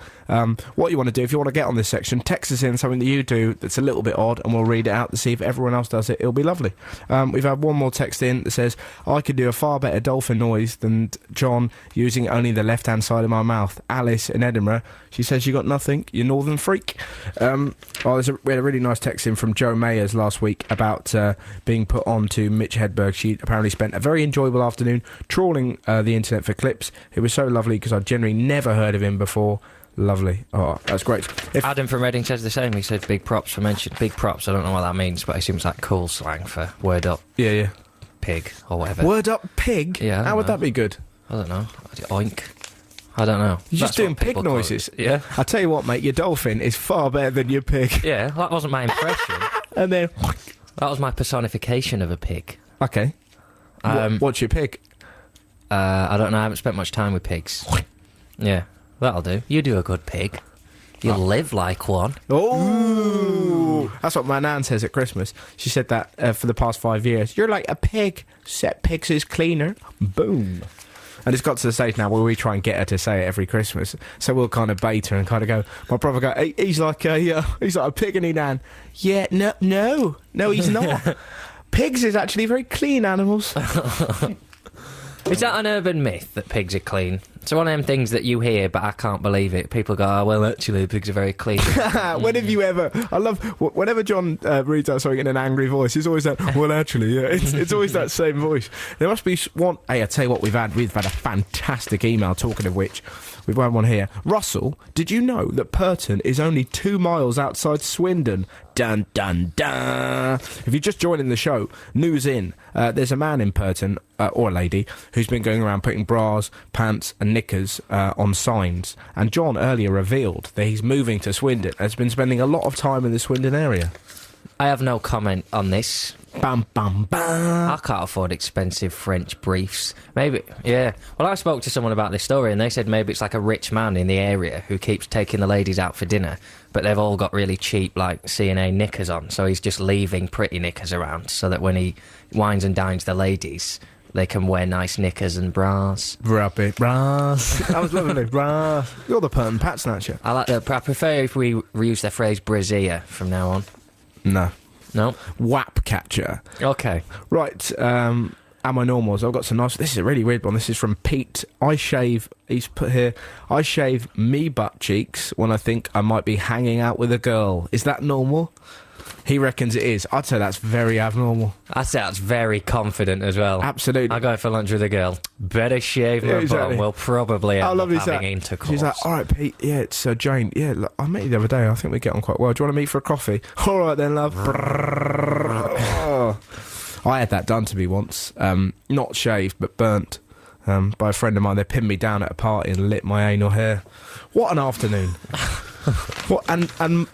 What you want to do, if you want to get on this section, text us in something that you do that's a little bit odd, and we'll read it out to see if everyone else does it. It'll be lovely. We've had one more text in that says, I could do a far better dolphin noise than John using only the left-hand side of my mouth. Alice in Edinburgh, she says, you got nothing, you northern freak. We had a really nice text in from Jo Mayers last week about being put on to Mitch Hedberg. She apparently spent a very enjoyable afternoon trawling the internet for clips. It was so lovely because I'd generally never heard of him before. Lovely. Oh, that's great. Adam from Reading says the same. He said big props for mention. Big props, I don't know what that means, but it seems like cool slang for word up. Yeah. Pig or whatever. Word up pig? Yeah. How would that be good? I don't know. Oink. I don't know. You're just doing pig noises. Yeah. I tell you what, mate, your dolphin is far better than your pig. Yeah, that wasn't my impression. And then... That was my personification of a pig. Okay. What's your pig? I don't know. I haven't spent much time with pigs. Yeah, that'll do. You do a good pig. You live like one. Oh! That's what my nan says at Christmas. She said that for the past 5 years. You're like a pig. Set pigs is cleaner. Boom. And it's got to the stage now where we try and get her to say it every Christmas. So we'll kind of bait her and kind of go, my brother go, hey, he's like a pig, and he, Nan. Yeah, no, he's not. Pigs is actually very clean animals. Is that an urban myth that pigs are clean? It's one of them things that you hear, but I can't believe it. People go, oh, well, actually, pigs are very clean. When have you ever... I love... Whenever John reads out something in an angry voice, it's always that, well, actually, yeah. It's always that same voice. There must be one... Hey, I tell you what, we've had a fantastic email, talking of which. We've had one here. Russell, did you know that Purton is only 2 miles outside Swindon? Dun, dun, dun. If you're just joining the show, news in. There's a man in Purton, or a lady, who's been going around putting bras, pants and knickers on signs. And John earlier revealed that he's moving to Swindon and has been spending a lot of time in the Swindon area. I have no comment on this. Bam, bam, bam. I can't afford expensive French briefs. Maybe, yeah. Well, I spoke to someone about this story and they said maybe it's like a rich man in the area who keeps taking the ladies out for dinner, but they've all got really cheap, like, CNA knickers on, so he's just leaving pretty knickers around so that when he wines and dines the ladies, they can wear nice knickers and bras. Rabbit bras. I was loving it. Bras. You're the Purton Pat Snatcher. I prefer if we reuse the phrase brassiere from now on. No. No? Whap catcher. Okay. Right, am I normals? I've got some nice... This is a really weird one. This is from Pete. He's put here, I shave me butt cheeks when I think I might be hanging out with a girl. Is that normal? He reckons it is. I'd say that's very abnormal. I'd say that's very confident as well. Absolutely. I go for lunch with a girl. Better shave my bum. We'll probably end up having intercourse. She's like, all right, Pete. Yeah, it's Jane. Yeah, look, I met you the other day. I think we get on quite well. Do you want to meet for a coffee? All right then, love. I had that done to me once. Not shaved, but burnt. By a friend of mine. They pinned me down at a party and lit my anal hair. What an afternoon. What, and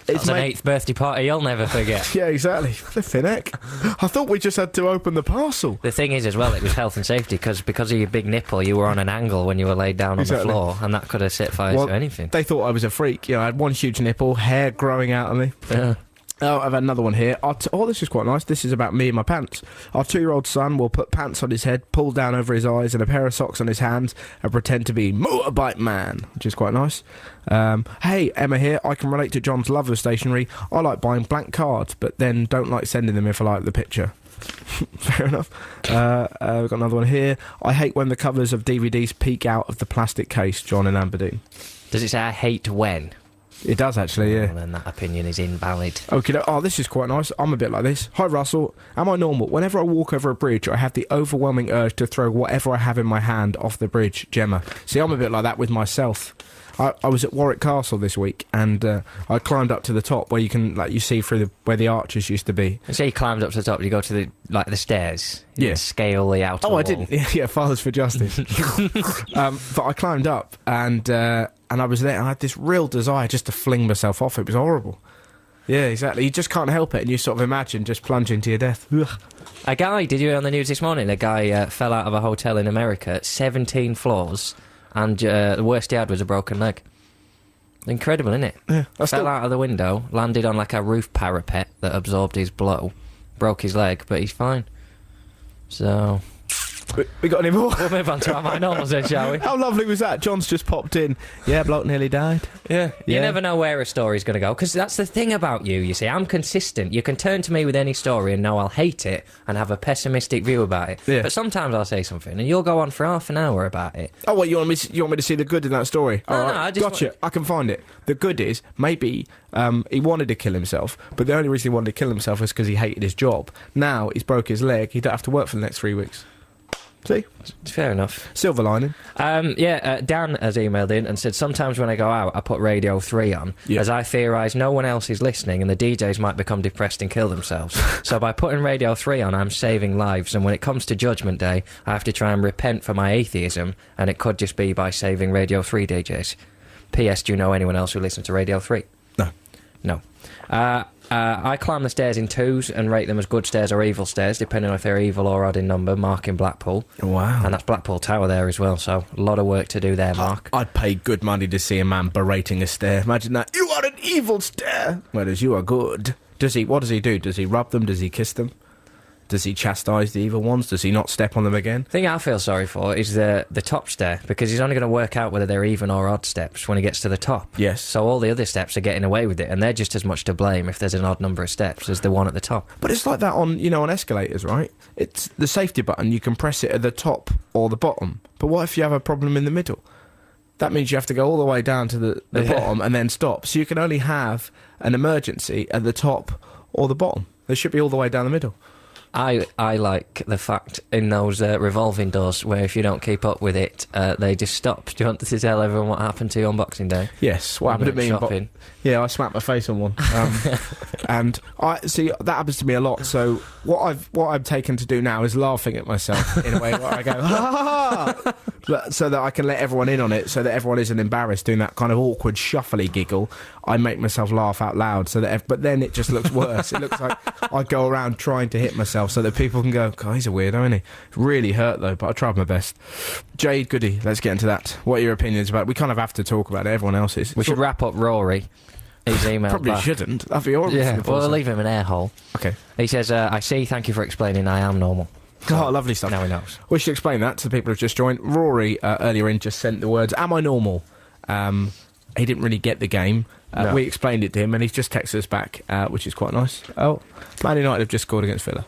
it's an 8th birthday party you'll never forget. Yeah, exactly. Flipping heck. I thought we just had to open the parcel. The thing is, as well, it was health and safety, because of your big nipple, you were on an angle when you were laid down on the floor, and that could have set fire to anything. They thought I was a freak. You know, I had one huge nipple, hair growing out of me. Yeah. Oh, I've had another one here. This is quite nice. This is about me and my pants. Our 2-year-old son will put pants on his head, pull down over his eyes, and a pair of socks on his hands, and pretend to be Motorbike Man, which is quite nice. Hey, Emma here. I can relate to John's love of stationery. I like buying blank cards, but then don't like sending them if I like the picture. Fair enough. We've got another one here. I hate when the covers of DVDs peek out of the plastic case. John in Aberdeen. Does it say I hate when? It does, actually, yeah. Well, then that opinion is invalid. Okay, this is quite nice. I'm a bit like this. Hi, Russell. Am I normal? Whenever I walk over a bridge, I have the overwhelming urge to throw whatever I have in my hand off the bridge. Gemma. See, I'm a bit like that with myself. I was at Warwick Castle this week, and I climbed up to the top where you can, you see through where the arches used to be. So you climbed up to the top, you go to the stairs? Yeah. Scale the outer wall. I didn't. Yeah, Fathers for Justice. But I climbed up, and I was there, and I had this real desire just to fling myself off. It was horrible. Yeah, exactly. You just can't help it, and you sort of imagine just plunging to your death. Ugh. A guy, did you hear on the news this morning, a guy fell out of a hotel in America, 17 floors, and the worst he had was a broken leg. Incredible, isn't it? Yeah. Fell out of the window, landed on a roof parapet that absorbed his blow, broke his leg, but he's fine. So... We got any more? We'll move on to our my normals then, shall we? How lovely was that? John's just popped in. Yeah, bloke nearly died. Yeah. You never know where a story's going to go, because that's the thing about you see. I'm consistent. You can turn to me with any story and know I'll hate it and have a pessimistic view about it. Yeah. But sometimes I'll say something and you'll go on for half an hour about it. Oh, what, you want me to see the good in that story? No, All right. no, I just gotcha. I can find it. The good is, maybe he wanted to kill himself, but the only reason he wanted to kill himself was because he hated his job. Now he's broke his leg, he don't have to work for the next 3 weeks. See? Fair enough. Silver lining. Dan has emailed in and said, sometimes when I go out, I put Radio 3 on, as I theorise no one else is listening and the DJs might become depressed and kill themselves. So by putting Radio 3 on, I'm saving lives, and when it comes to Judgment Day, I have to try and repent for my atheism, and it could just be by saving Radio 3 DJs. P.S. Do you know anyone else who listens to Radio 3? No. I climb the stairs in twos and rate them as good stairs or evil stairs, depending on if they're evil or odd in number. Mark in Blackpool. Wow. And that's Blackpool Tower there as well, so a lot of work to do there, Mark. I'd pay good money to see a man berating a stair. Imagine that. You are an evil stair, whereas you are good. What does he do? Does he rub them? Does he kiss them? Does he chastise the evil ones? Does he not step on them again? The thing I feel sorry for is the top stair, because he's only going to work out whether they're even or odd steps when he gets to the top. Yes. So all the other steps are getting away with it, and they're just as much to blame if there's an odd number of steps as the one at the top. But it's like that on escalators, right? It's the safety button, you can press it at the top or the bottom. But what if you have a problem in the middle? That means you have to go all the way down to the bottom and then stop. So you can only have an emergency at the top or the bottom. They should be all the way down the middle. I like the fact in those revolving doors where if you don't keep up with it, they just stop. Do you want to tell everyone what happened to you on Boxing Day? Yes, what happened to me shopping? Yeah, I smacked my face on one. And I see that happens to me a lot. So what I've taken to do now is laughing at myself in a way where I go, ha ha ha, so that I can let everyone in on it, so that everyone isn't embarrassed doing that kind of awkward shuffly giggle. I make myself laugh out loud, so that but then it just looks worse. It looks like I go around trying to hit myself so that people can go, God, he's a weirdo, isn't he? Really hurt though, but I tried my best. Jade Goody, let's get into that. What are your opinions about it? We kind of have to talk about it, everyone else's. We should wrap up Rory. He's emailed Probably back. Shouldn't. That'd be horrible. Yeah, we'll leave him an air hole. Okay. He says, I see, thank you for explaining I am normal. So, lovely stuff. Now he knows. We should explain that to the people who've just joined. Rory, earlier in, just sent the words, am I normal? He didn't really get the game. No. We explained it to him, and he's just texted us back, which is quite nice. Oh, Man United have just scored against Villa.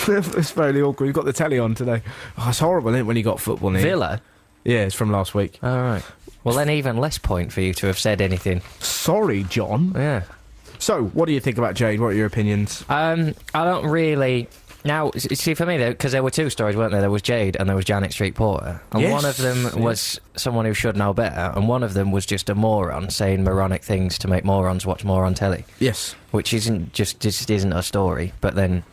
It's very awkward. You've got the telly on today. Oh, it's horrible, isn't it, when you got football near? Villa? Yeah, it's from last week. All right. Well, then even less point for you to have said anything. Sorry, John. Yeah. So, what do you think about Jade? What are your opinions? I don't really. Now, see, for me, because there were two stories, weren't there? There was Jade and there was Janet Street Porter. And Yes, one of them was someone who should know better, and one of them was just a moron saying moronic things to make morons watch more on telly. Yes. Which just isn't a story, but then,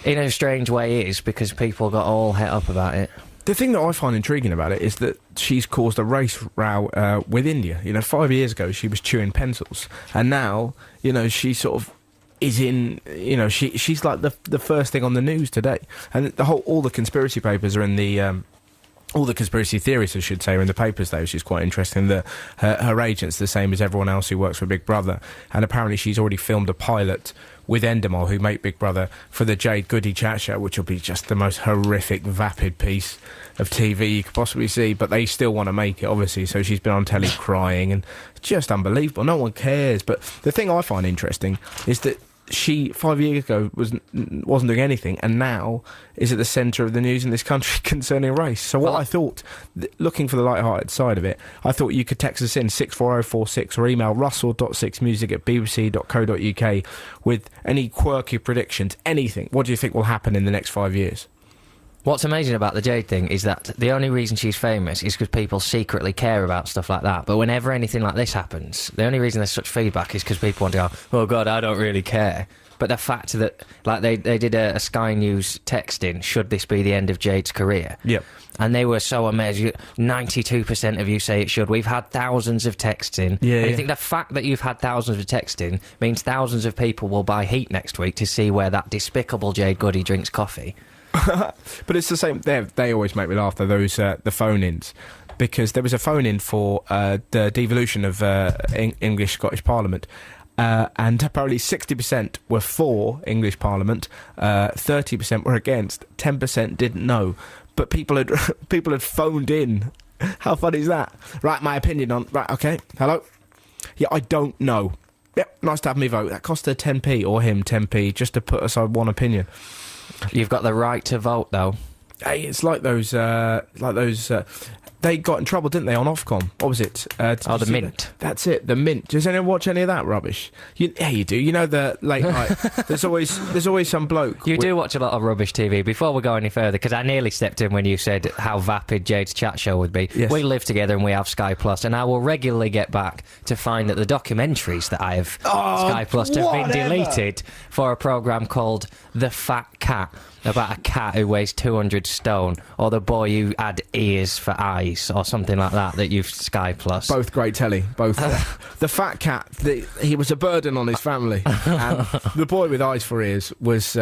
in a strange way, is because people got all het up about it. The thing that I find intriguing about it is that she's caused a race row with India. 5 years ago she was chewing pencils, and now, she sort of is in, she's like the first thing on the news today. And all the conspiracy papers are in the... all the conspiracy theories, I should say, are in the papers, though, which is quite interesting. That her agent's the same as everyone else who works for Big Brother, and apparently she's already filmed a pilot with Endemol, who make Big Brother, for the Jade Goody Chat Show, which will be just the most horrific, vapid piece of TV you could possibly see, but they still want to make it, obviously, so she's been on telly crying, and it's just unbelievable. No one cares. But the thing I find interesting is that she, 5 years ago, wasn't doing anything, and now is at the centre of the news in this country concerning race. So what I thought, looking for the light-hearted side of it, I thought you could text us in 64046 or email russell.sixmusic@bbc.co.uk with any quirky predictions, anything. What do you think will happen in the next 5 years? What's amazing about the Jade thing is that the only reason she's famous is because people secretly care about stuff like that. But whenever anything like this happens, the only reason there's such feedback is because people want to go, oh God, I don't really care. But the fact that, like, they did a Sky News text in, should this be the end of Jade's career? Yep. And they were so amazed. 92% of you say it should. We've had thousands of texts in. Yeah, and you think the fact that you've had thousands of texts in means thousands of people will buy Heat next week to see where that despicable Jade Goody drinks coffee. But it's the same. They always make me laugh, though, those the phone-ins, because there was a phone-in for the devolution of English Scottish Parliament, and apparently 60% were for English Parliament, 30% were against, 10% didn't know. But people had phoned in. How funny is that? Right, my opinion on... Right, okay, hello? Yeah, I don't know. Yep, nice to have me vote. That cost her 10p, or him 10p, just to put aside one opinion. You've got the right to vote, though. Hey, it's like those... they got in trouble, didn't they, on Ofcom? What was it? The Mint. That's it, the Mint. Does anyone watch any of that rubbish? Yeah, you do. You know the late night... There's always some bloke... You do watch a lot of rubbish TV. Before we go any further, because I nearly stepped in when you said how vapid Jade's chat show would be. Yes. We live together and we have Sky Plus, and I will regularly get back to find that the documentaries that I have Sky Plus have been deleted for a programme called The Fat Cat, about a cat who weighs 200 stone, or The Boy Who Had Ears for Eyes, or something like that you've Sky Plus. Both great telly. Both. The Fat Cat, he was a burden on his family. And The Boy with Eyes for Ears was...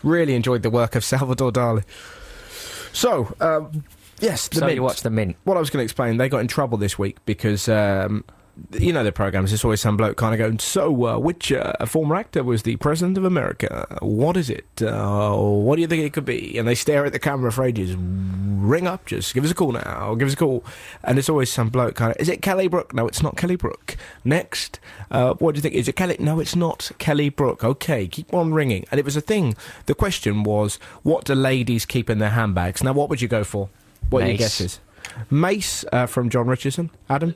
really enjoyed the work of Salvador Dali. So, yes, the Mint. You watched The Mint. What I was going to explain, they got in trouble this week because... you know the programmes, there's always some bloke kind of going, so, which former actor was the President of America? What is it? What do you think it could be? And they stare at the camera for ages. Ring up, just give us a call now, give us a call. And there's always some bloke kind of, is it Kelly Brook? No, it's not Kelly Brook. Next, what do you think? Is it Kelly? No, it's not Kelly Brook. Okay, keep on ringing. And it was a thing. The question was, what do ladies keep in their handbags? Now, what would you go for? What are your guesses? Mace from Jon Richardson. Adam?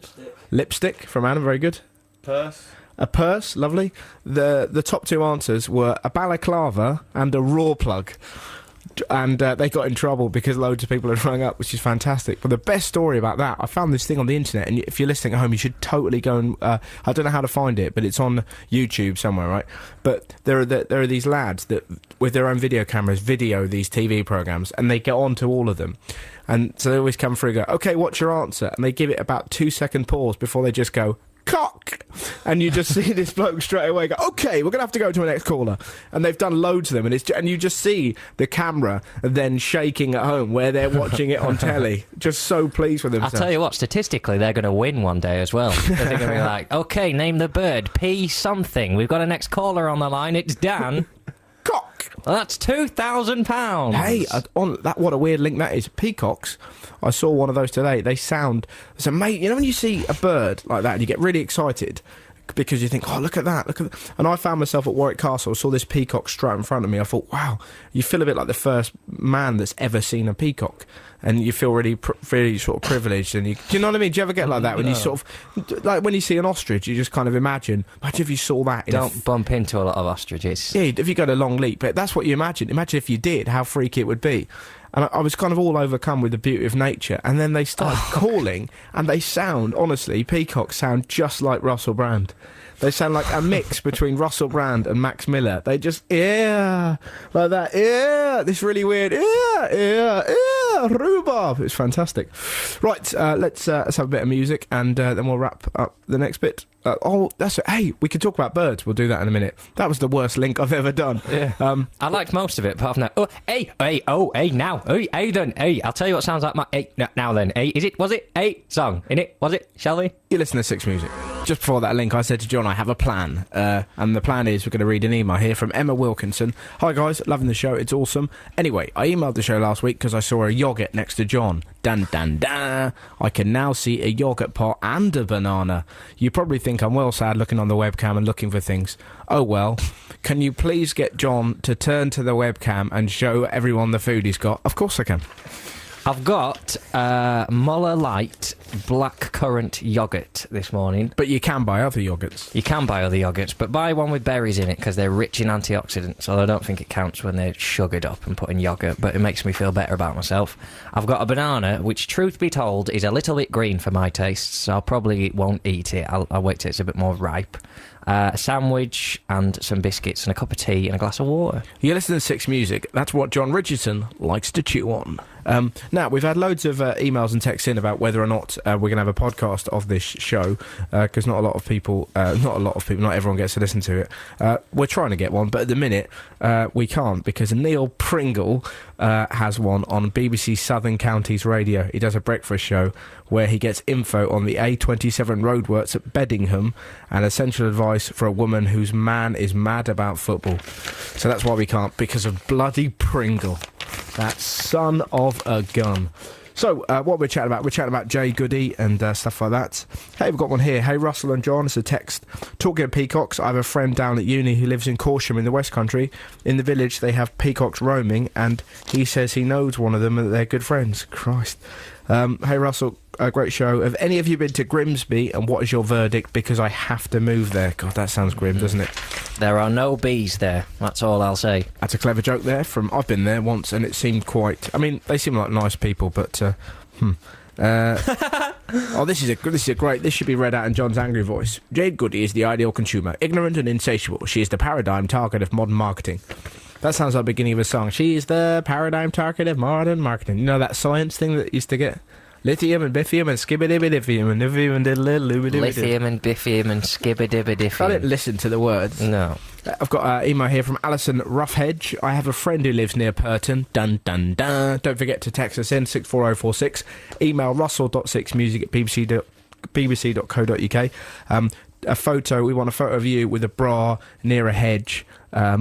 Lipstick from Adam, very good. Purse. A purse, lovely. The top two answers were a balaclava and a raw plug. And they got in trouble because loads of people had rung up, which is fantastic. But the best story about that, I found this thing on the internet, and if you're listening at home, you should totally go and... I don't know how to find it, but it's on YouTube somewhere, right? But there are these lads that, with their own video cameras, video these TV programmes, and they get on to all of them. And so they always come through and go, OK, what's your answer? And they give it about 2-second pause before they just go, cock! And you just see this bloke straight away go, OK, we're going to have to go to the next caller. And they've done loads of them, and you just see the camera then shaking at home where they're watching it on telly, just so pleased with themselves. I'll tell you what, statistically, they're going to win one day as well. They're going to be like, OK, name the bird, P something. We've got a next caller on the line, it's Dan. Cock! Well, that's £2,000. Hey, on that, what a weird link that is. Peacocks, I saw one of those today. They sound... So, mate, you know when you see a bird like that and you get really excited? because you think, oh, look at that, look at that. And I found myself at Warwick Castle, saw this peacock straight in front of me. I thought, wow, you feel a bit like the first man that's ever seen a peacock. And you feel really sort of privileged. And do you know what I mean? Do you ever get like that when you sort of, like when you see an ostrich, you just kind of imagine if you saw that. Don't bump into a lot of ostriches. Yeah, if you go to Long Leap, but that's what you imagine. Imagine if you did, how freaky it would be. And I was kind of all overcome with the beauty of nature. And then they started calling, and they sound, honestly, peacocks sound just like Russell Brand. They sound like a mix between Russell Brand and Max Miller. They just, like that, this really weird, rhubarb. It's fantastic. Right, let's have a bit of music, and then we'll wrap up the next bit. That's it. Hey, we could talk about birds. We'll do that in a minute. That was the worst link I've ever done. Yeah. I liked most of it, apart from that. Oh, now. Hey, then. Hey, I'll tell you what sounds like my... Hey, now then. Hey, was it? Hey, song. In it? Was it? Shall we? You listen to Six Music. Just before that link, I said to John, I have a plan. And the plan is we're going to read an email here from Emma Wilkinson. Hi, guys. Loving the show. It's awesome. Anyway, I emailed the show last week because I saw a yoghurt next to John. Dun, dun, dun. I can now see a yoghurt pot and a banana. You probably think I'm well sad looking on the webcam and looking for things. Oh, well. Can you please get John to turn to the webcam and show everyone the food he's got? Of course I can. I've got Muller Light blackcurrant yoghurt this morning. But you can buy other yoghurts. You can buy other yoghurts, but buy one with berries in it because they're rich in antioxidants, although I don't think it counts when they're sugared up and put in yoghurt, but it makes me feel better about myself. I've got a banana, which, truth be told, is a little bit green for my tastes, so I probably won't eat it. I'll wait till it's a bit more ripe. A sandwich and some biscuits and a cup of tea and a glass of water. You listen to Six Music. That's what Jon Richardson likes to chew on. Now, we've had loads of emails and texts in about whether or not we're going to have a podcast of this show, because not everyone gets to listen to it. We're trying to get one, but at the minute, we can't, because Neil Pringle has one on BBC Southern Counties Radio. He does a breakfast show where he gets info on the A27 roadworks at Beddingham and essential advice for a woman whose man is mad about football. So that's why we can't, because of bloody Pringle. That son of a gun. So, what we're chatting about? We're chatting about Jay Goody and stuff like that. Hey, we've got one here. Hey, Russell and John, it's a text. Talking of peacocks, I have a friend down at uni who lives in Corsham in the West Country. In the village, they have peacocks roaming, and he says he knows one of them and that they're good friends. Christ. Hey, Russell, a great show. Have any of you been to Grimsby, and what is your verdict? Because I have to move there. God, that sounds grim, doesn't it? There are no bees there. That's all I'll say. That's a clever joke there. I've been there once, and it seemed quite... I mean, they seem like nice people, but... this is a great... This should be read out in John's angry voice. Jade Goody is the ideal consumer. Ignorant and insatiable. She is the paradigm target of modern marketing. That sounds like the beginning of a song. She's the paradigm target of modern marketing. You know that science thing that used to get... Lithium and bithium and skibbidibbidifium and nivium and diddle-little-little. Lithium and bithium and skibbidibbidifium. I didn't listen to the words. No. I've got an email here from Alison Roughhedge. I have a friend who lives near Purton. Dun, dun, dun. Don't forget to text us in, 64046. Email russell.sixmusic@bbc.co.uk. A photo, we want a photo of you with a bra near a hedge,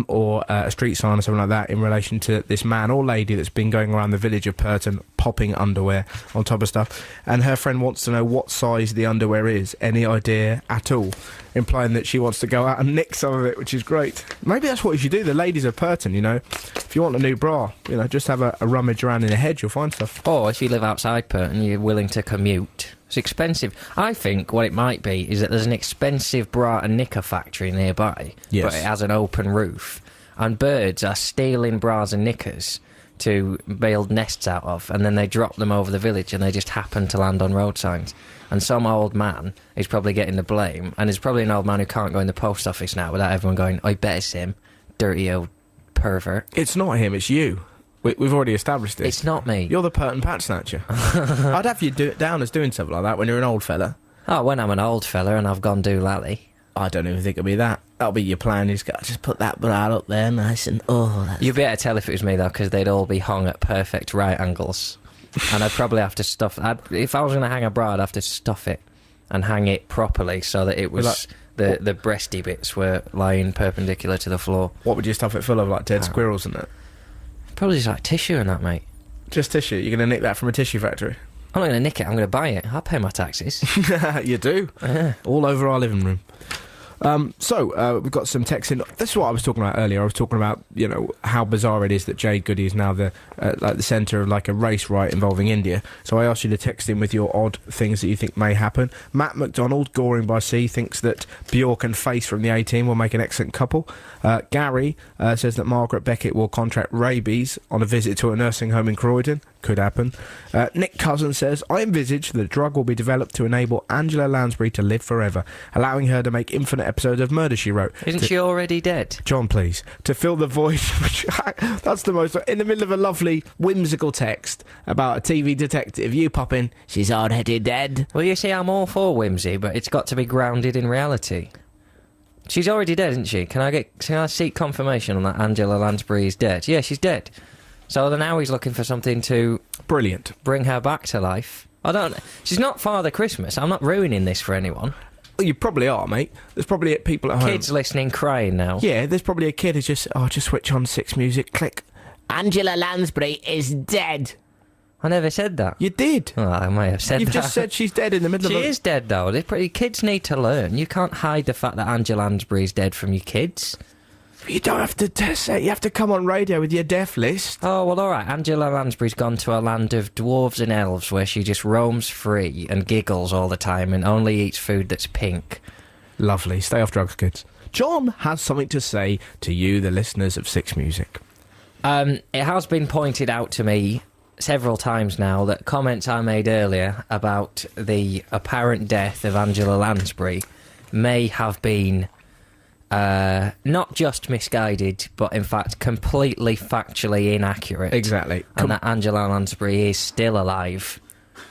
or a street sign or something like that in relation to this man or lady that's been going around the village of Purton popping underwear on top of stuff. And her friend wants to know what size the underwear is. Any idea at all? Implying that she wants to go out and nick some of it, which is great. Maybe that's what you should do. The ladies of Purton, you know. If you want a new bra, you know, just have a rummage around in a hedge, you'll find stuff. Or if you live outside Purton, you're willing to commute. It's expensive. I think what it might be is that there's an expensive bra and knicker factory nearby, yes, but it has an open roof, and birds are stealing bras and knickers to build nests out of, and then they drop them over the village, and they just happen to land on road signs. And some old man is probably getting the blame, and there's probably an old man who can't go in the post office now without everyone going, I bet it's him, dirty old pervert. It's not him, it's you. We've already established this. It's not me. You're the Purton Pat Snatcher. I'd have you do it down as doing something like that when you're an old fella. Oh, when I'm an old fella and I've gone doolally. I don't even think it'll be that. That'll be your plan. You've got to just put that bra up there nice and... That's... You'd be able to tell if it was me, though, because they'd all be hung at perfect right angles. And I'd probably have to stuff... if I was going to hang a bra, I'd have to stuff it and hang it properly so that it was... The breasty bits were lying perpendicular to the floor. What would you stuff it full of, like dead squirrels and that? Probably just like tissue and that, mate. Just tissue? You're going to nick that from a tissue factory? I'm not going to nick it, I'm going to buy it. I'll pay my taxes. You do? Yeah. All over our living room. We've got some text in. This is what I was talking about earlier. I was talking about, how bizarre it is that Jade Goody is now the centre of like a race riot involving India. So I asked you to text in with your odd things that you think may happen. Matt McDonald, Goring by Sea, thinks that Bjork and Face from the A-Team will make an excellent couple. Gary says that Margaret Beckett will contract rabies on a visit to a nursing home in Croydon. Could happen. Nick Cousin says, I envisage that a drug will be developed to enable Angela Lansbury to live forever, allowing her to make infinite episodes of Murder, She Wrote. Isn't she already dead? John, please. To fill the void... That's the most... In the middle of a lovely, whimsical text about a TV detective, you pop in, she's already dead. Well, you see, I'm all for whimsy, but it's got to be grounded in reality. She's already dead, isn't she? Can I seek confirmation on that Angela Lansbury is dead? Yeah, she's dead. So now he's looking for something to... Brilliant. Bring her back to life. She's not Father Christmas. I'm not ruining this for anyone. Well, you probably are, mate. There's probably people at home... Kids listening crying now. Yeah, there's probably a kid who's just switch on Six Music, click. Angela Lansbury is dead. I never said that. You did. Oh, I might have said You've that. just said she's dead in the middle of She is dead, though. Kids need to learn. You can't hide the fact that Angela Lansbury's dead from your kids. You don't have to say. You have to come on radio with your death list. Oh, well, all right. Angela Lansbury's gone to a land of dwarves and elves where she just roams free and giggles all the time and only eats food that's pink. Lovely. Stay off drugs, kids. John has something to say to you, the listeners of Six Music. It has been pointed out to me several times now that comments I made earlier about the apparent death of Angela Lansbury may have been not just misguided, but in fact completely factually inaccurate. Exactly. And that Angela Lansbury is still alive.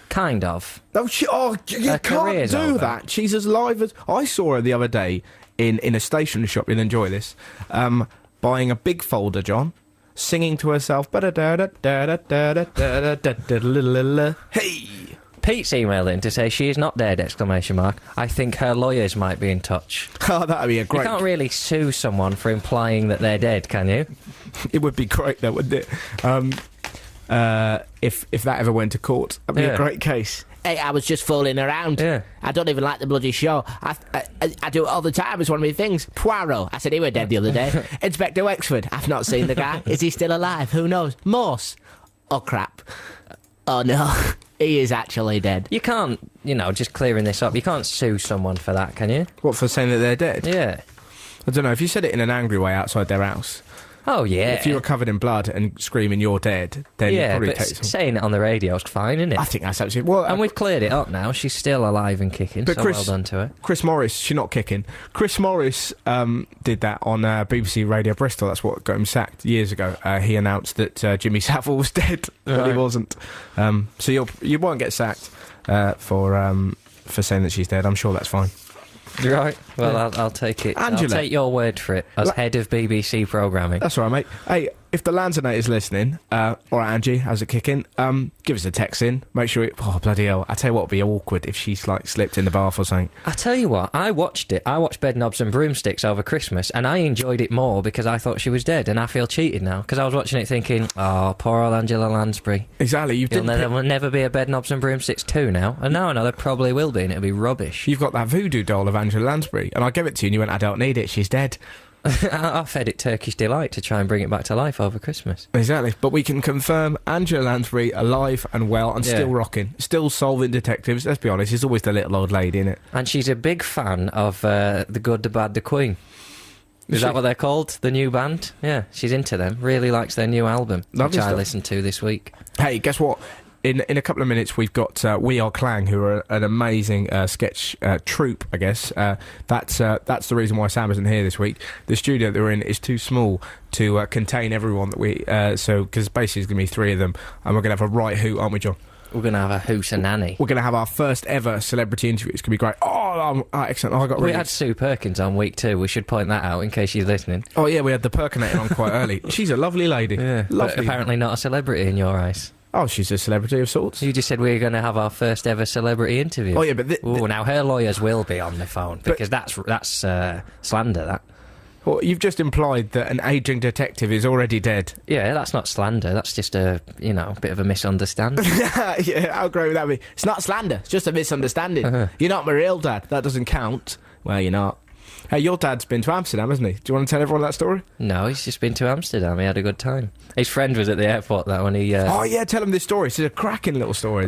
Kind of. You can't do that. She's as live as... I saw her the other day in a stationery shop. You'll enjoy this. Buying a big folder, John, singing to herself. Hey! Pete's emailed in to say she is not dead, ! I think her lawyers might be in touch. Oh, that'd be a great... You can't really sue someone for implying that they're dead, can you? It would be great, though, wouldn't it? If that ever went to court, that'd be a great case. Hey, I was just fooling around. Yeah. I don't even like the bloody show. I do it all the time. It's one of my things. Poirot. I said he were dead the other day. Inspector Wexford. I've not seen the guy. Is he still alive? Who knows? Morse. Oh, crap. Oh, no. He is actually dead. You can't, just clearing this up, you can't sue someone for that, can you? What, for saying that they're dead? Yeah. I don't know. If you said it in an angry way outside their house... Oh, yeah. If you were covered in blood and screaming, you're dead, then you'd probably take some... saying it on the radio is fine, isn't it? I think that's absolutely... Well, and we've cleared it up now. She's still alive and kicking, so well done to her. Chris Morris, she's not kicking. Chris Morris did that on BBC Radio Bristol. That's what got him sacked years ago. He announced that Jimmy Savile was dead, but he wasn't. So you won't get sacked for saying that she's dead. I'm sure that's fine. Right. Well, I'll take it. Angela. I'll take your word for it as head of BBC programming. That's all right, mate. Hey, if the Lanzinator's listening, all right, Angie, how's it kicking? Give us a text in. Make sure oh, bloody hell. I tell you what would be awkward if she's, slipped in the bath or something. I tell you what, I watched it. I watched Bed Knobs and Broomsticks over Christmas, and I enjoyed it more because I thought she was dead, and I feel cheated now, because I was watching it thinking, oh, poor old Angela Lansbury. Exactly. There will never be a Bed Knobs and Broomsticks 2 now, and now I know there probably will be, and it'll be rubbish. You've got that voodoo doll of Angela Lansbury, and I gave it to you, and you went, I don't need it, she's dead. I fed it Turkish Delight to try and bring it back to life over Christmas. Exactly, but we can confirm Angela Lansbury alive and well and still rocking, still solving detectives. Let's be honest, she's always the little old lady, isn't it? And she's a big fan of The Good, The Bad, The Queen. Is that what they're called? The new band? Yeah, she's into them. Really likes their new album, which I listened to this week. Hey, guess what? In a couple of minutes, we've got We Are Clang, who are an amazing sketch troupe, I guess. That's the reason why Sam isn't here this week. The studio that we're in is too small to contain everyone that we... because basically there's going to be 3 of them, and we're going to have a right hoot, aren't we, John? We're going to have a hootenanny. We're going to have our first ever celebrity interview. It's going to be great. Excellent. We had Sue Perkins on week 2. We should point that out in case she's listening. Oh, yeah, we had the Perkinator on quite early. She's a lovely lady. Yeah, lovely. But apparently not a celebrity in your eyes. Oh, she's a celebrity of sorts. You just said we were going to have our first ever celebrity interview. Oh, yeah, but... now her lawyers will be on the phone, because that's slander, that. Well, you've just implied that an ageing detective is already dead. Yeah, that's not slander. That's just a, bit of a misunderstanding. Yeah, how great would that be? It's not slander. It's just a misunderstanding. You're not my real dad. That doesn't count. Well, you're not. Hey, your dad's been to Amsterdam, hasn't he? Do you want to tell everyone that story? No, he's just been to Amsterdam. He had a good time. His friend was at the airport that when he... Oh, yeah, tell him this story. It's a cracking little story.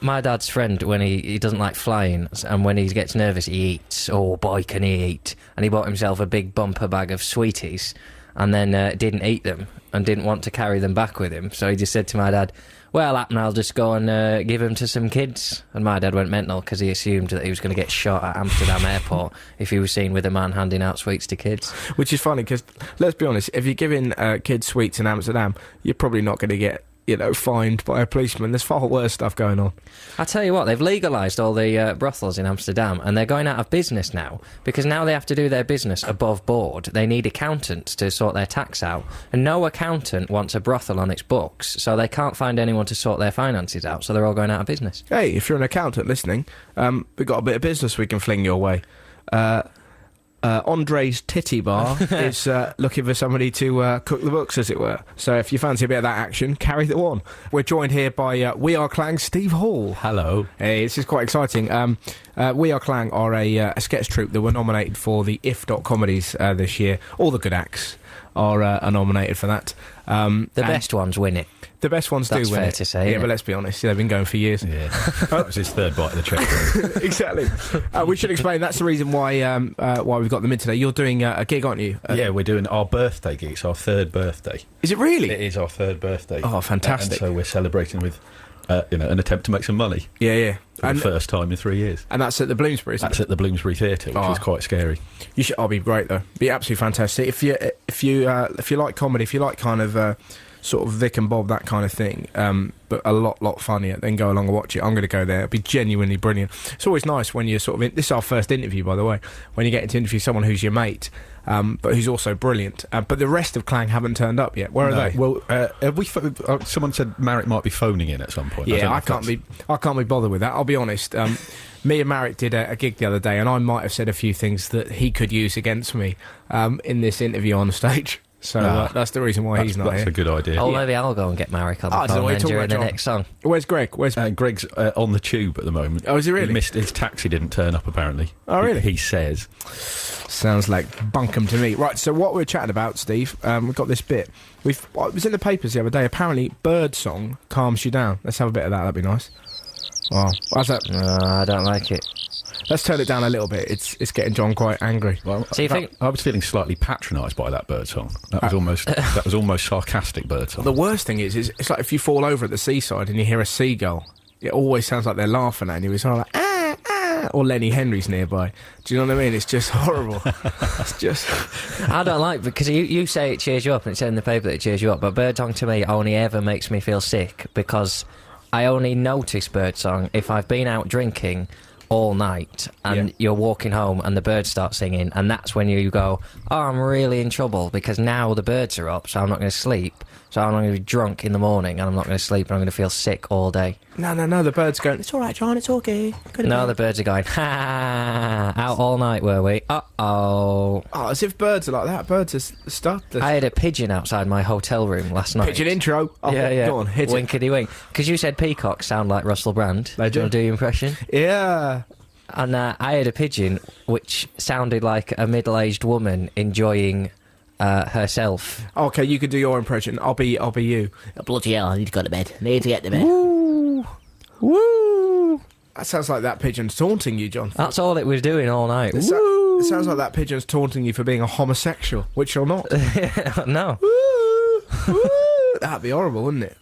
My dad's friend, when he doesn't like flying, and when he gets nervous, he eats. Oh, boy, can he eat. And he bought himself a big bumper bag of sweeties, and then didn't eat them, and didn't want to carry them back with him. So he just said to my dad, well, I'll just go and give them to some kids. And my dad went mental because he assumed that he was going to get shot at Amsterdam airport if he was seen with a man handing out sweets to kids. Which is funny because, let's be honest, if you're giving kids sweets in Amsterdam, you're probably not going to get, fined by a policeman. There's far worse stuff going on. I tell you what, they've legalised all the brothels in Amsterdam, and they're going out of business now, because now they have to do their business above board. They need accountants to sort their tax out, and no accountant wants a brothel on its books, so they can't find anyone to sort their finances out, so they're all going out of business. Hey, if you're an accountant listening, we've got a bit of business we can fling your way. Andre's Titty Bar is looking for somebody to cook the books, as it were. So if you fancy a bit of that action, carry the one. We're joined here by We Are Clang Steve Hall. Hello. Hey, this is quite exciting. We Are Clang are a sketch troupe that were nominated for the Comedies this year. All the good acts are nominated for that. The best ones win it. The best ones That's do win fair it. to say, Yeah, but let's be honest, they've been going for years. Yeah, that was his third bite of the check. Exactly. We should explain, that's the reason why we've got them in today. You're doing a gig, aren't you? Yeah, we're doing our birthday gig. It's our third birthday. Is it really? It is our third birthday. Oh, fantastic. And so we're celebrating with an attempt to make some money. Yeah. For the first time in 3 years. And that's at the Bloomsbury, isn't it? That's at the Bloomsbury Theatre, which is quite scary. You should. I'll be great though. Be absolutely fantastic. If you like comedy, if you like kind of sort of Vic and Bob, that kind of thing, but a lot funnier, then go along and watch it. I'm going to go there. It'll be genuinely brilliant. It's always nice when you're sort of this is our first interview, by the way, when you get to interview someone who's your mate, but who's also brilliant. But the rest of Clang haven't turned up yet. Where are they? Well, have we someone said Marek might be phoning in at some point. Yeah, I can't be bothered with that. I'll be honest. Me and Marek did a gig the other day, and I might have said a few things that he could use against me in this interview on stage. So that's the reason why he's not here. That's a good idea. Oh, maybe I'll go and get Marek on the phone then during the next song. Where's Greg? Greg's on the tube at the moment. Oh, is he really? His taxi didn't turn up, apparently. Oh, really? He says. Sounds like bunkum to me. Right, so what we're chatting about, Steve, we've got this bit. It was in the papers the other day. Apparently, Birdsong calms you down. Let's have a bit of that. That'd be nice. Wow. How's that? I don't like it. Let's turn it down a little bit. It's getting John quite angry. Well, so you think I was feeling slightly patronised by that bird song. That was almost sarcastic bird song. The worst thing is it's like if you fall over at the seaside and you hear a seagull, it always sounds like they're laughing at you. It's sort of like ah, or Lenny Henry's nearby. Do you know what I mean? It's just horrible. It's just. I don't like because you say it cheers you up and it said in the paper that it cheers you up, but birdsong to me only ever makes me feel sick because I only notice birdsong if I've been out drinking all night and you're walking home and the birds start singing, and that's when you go, oh, I'm really in trouble because now the birds are up, so I'm not going to sleep, so I'm not going to be drunk in the morning and I'm not going to sleep and I'm going to feel sick all day. No, the birds going, it's alright, John, it's okay. No, the birds are going, ha, out all night, were we? Uh-oh. Oh, as if birds are like that. Birds are stuffed. I had a pigeon outside my hotel room last night. Pigeon intro. Oh, yeah. Go on, hit it. Winkety wink. Because you said peacocks sound like Russell Brand. They do. Do you want to do your impression? Yeah. And I had a pigeon which sounded like a middle-aged woman enjoying herself. Okay, you can do your impression. I'll be you. Oh, bloody hell, I need to go to bed. I need to get to bed. Woo! That sounds like that pigeon's taunting you, John. That's all it was doing all night. It sounds like that pigeon's taunting you for being a homosexual, which you're not. No. Woo! That'd be horrible, wouldn't it?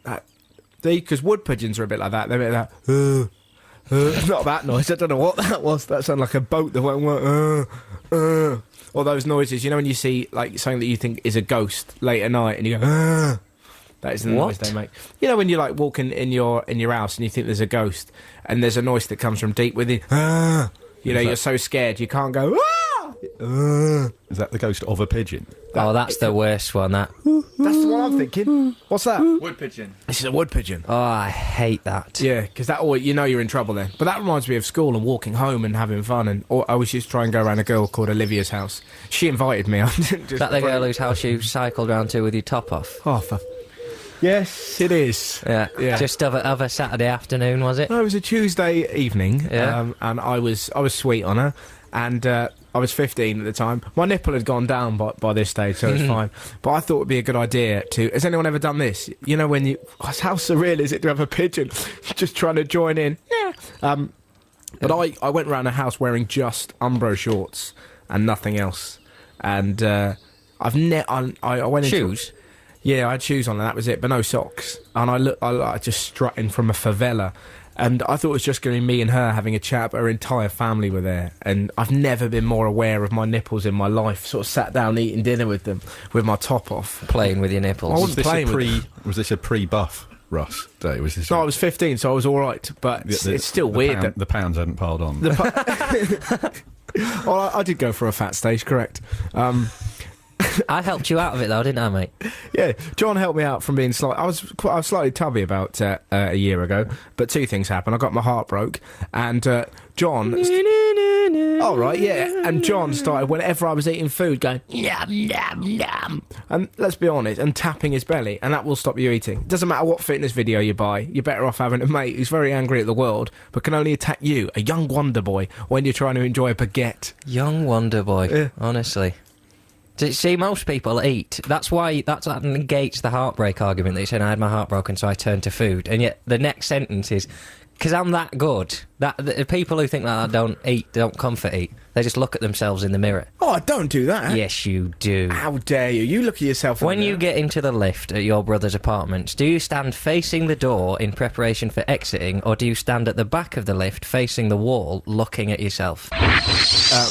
Because wood pigeons are a bit like that. They're a bit like that. Not that noise. I don't know what that was. That sounded like a boat that went. All those noises. You know when you see like something that you think is a ghost late at night, and you go. That is the noise they make. You know when you're like walking in your house and you think there's a ghost, and there's a noise that comes from deep within. You know, you're so scared you can't go. Is that the ghost of a pigeon? That's the worst one. That's the one I'm thinking. What's that? Wood pigeon. This is a wood pigeon. Oh, I hate that. Yeah, because that always, you know you're in trouble then. But that reminds me of school and walking home and having fun. And I always used to try and go around a girl called Olivia's house. She invited me. I didn't just. Is that the girl whose house you cycled round to with your top off? Oh, yes, it is. Yeah. Just of a Saturday afternoon, was it? No, it was a Tuesday evening. Yeah. And I was sweet on her, and I was 15 at the time. My nipple had gone down by this stage, so it's fine. But I thought it would be a good idea to... Has anyone ever done this? You know when you... How surreal is it to have a pigeon just trying to join in? Yeah. But I went around the house wearing just Umbro shorts and nothing else. And I went into... Shoes? Yeah, I had shoes on and that was it, but no socks. And I like just strutting from a favela. And I thought it was just going to be me and her having a chat, but her entire family were there. And I've never been more aware of my nipples in my life. Sort of sat down eating dinner with them, with my top off. Playing with your nipples. I wasn't playing with them. Was this a pre-buff Russ day? Was this? No, I was 15, so I was all right. But it's still weird that the pounds hadn't piled on. Well, I did go for a fat stage, correct. I helped you out of it though, didn't I, mate? Yeah, John helped me out from being I was slightly tubby about a year ago, but two things happened. I got my heart broke, and John... All right, yeah. And John started, whenever I was eating food, going, yum, yum, yum. And let's be honest, and tapping his belly, and that will stop you eating. It doesn't matter what fitness video you buy, you're better off having a mate who's very angry at the world, but can only attack you, a young wonder boy, when you're trying to enjoy a baguette. Young wonder boy, Yeah. honestly. See, most people eat. That negates the heartbreak argument that you're saying I had my heart broken, so I turned to food. And yet the next sentence is, because I'm that good. The people who think that don't eat, don't comfort eat. They just look at themselves in the mirror. Oh, I don't do that. Yes, you do. How dare you? You look at yourself in When the you mirror. get into the lift at your brother's apartment, do you stand facing the door in preparation for exiting, or do you stand at the back of the lift facing the wall looking at yourself?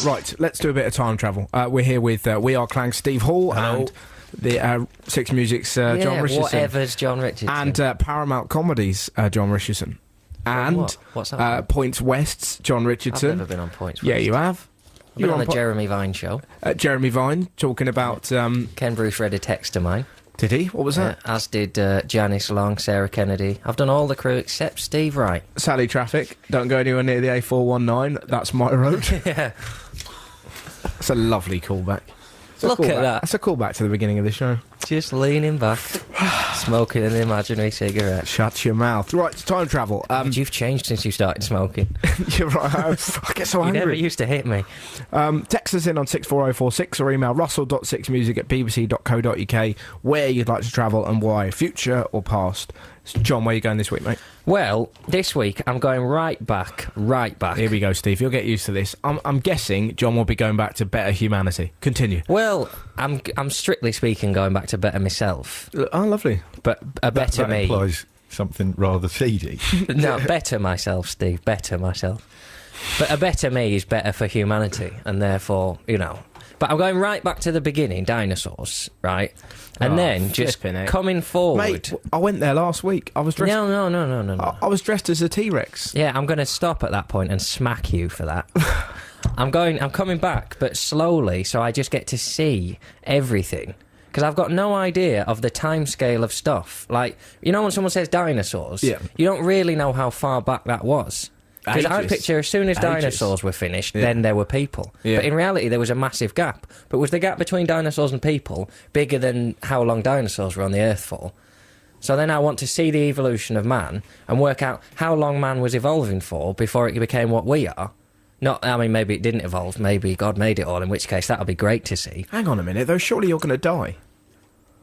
Right, let's do a bit of time travel. We're here with We Are Clang Steve Hall and the Six Music's Jon Richardson. Whatever's Jon Richardson. And Paramount Comedies Jon Richardson. And What? What's that? Points West's Jon Richardson. I've never been on Points Yeah, West. you have. I've been on the Po- Jeremy Vine show. Jeremy Vine talking about... Ken Bruce read a text of mine. did he? What was that? As did Janice Long, Sarah Kennedy. I've done all the crew except Steve Wright. Sally Traffic. Don't go anywhere near the A419. That's my road. Yeah. That's a lovely callback. It's a Look at callback. that. That's a callback to the beginning of the show. Just leaning back, smoking an imaginary cigarette. Shut your mouth. Right, time travel. But you've changed since you started smoking. You're right. I get so You angry. never used to hit me. Text us in on 64046 or email russell.sixmusic@bbc.co.uk where you'd like to travel and why, future or past. John, where are you going this week, mate? Well, this week I'm going right back. Here we go, Steve. You'll get used to this. I'm guessing John will be going back to better humanity. Continue. Well, I'm strictly speaking going back to better myself, Oh, lovely. but a better that me. implies something rather seedy. No, better myself, Steve. Better myself. But a better me is better for humanity, and therefore, you know. But I'm going right back to the beginning, dinosaurs, right? And Oh, then just flipping heck. coming forward. Mate, I went there last week. I was dressed... No. I was dressed as a T-Rex. Yeah, I'm going to stop at that point and smack you for that. I'm coming back, but slowly, so I just get to see everything. Because I've got no idea of the timescale of stuff. Like, you know when someone says dinosaurs, Yeah. you don't really know how far back that was. Because I Ages. picture as soon as Ages. dinosaurs were finished, Yeah. then there were people. Yeah. But in reality, there was a massive gap. But was the gap between dinosaurs and people bigger than how long dinosaurs were on the Earth for? So then I want to see the evolution of man and work out how long man was evolving for before it became what we are. Maybe it didn't evolve, maybe God made it all, in which case that would be great to see. Hang on a minute, though. Surely you're going to die.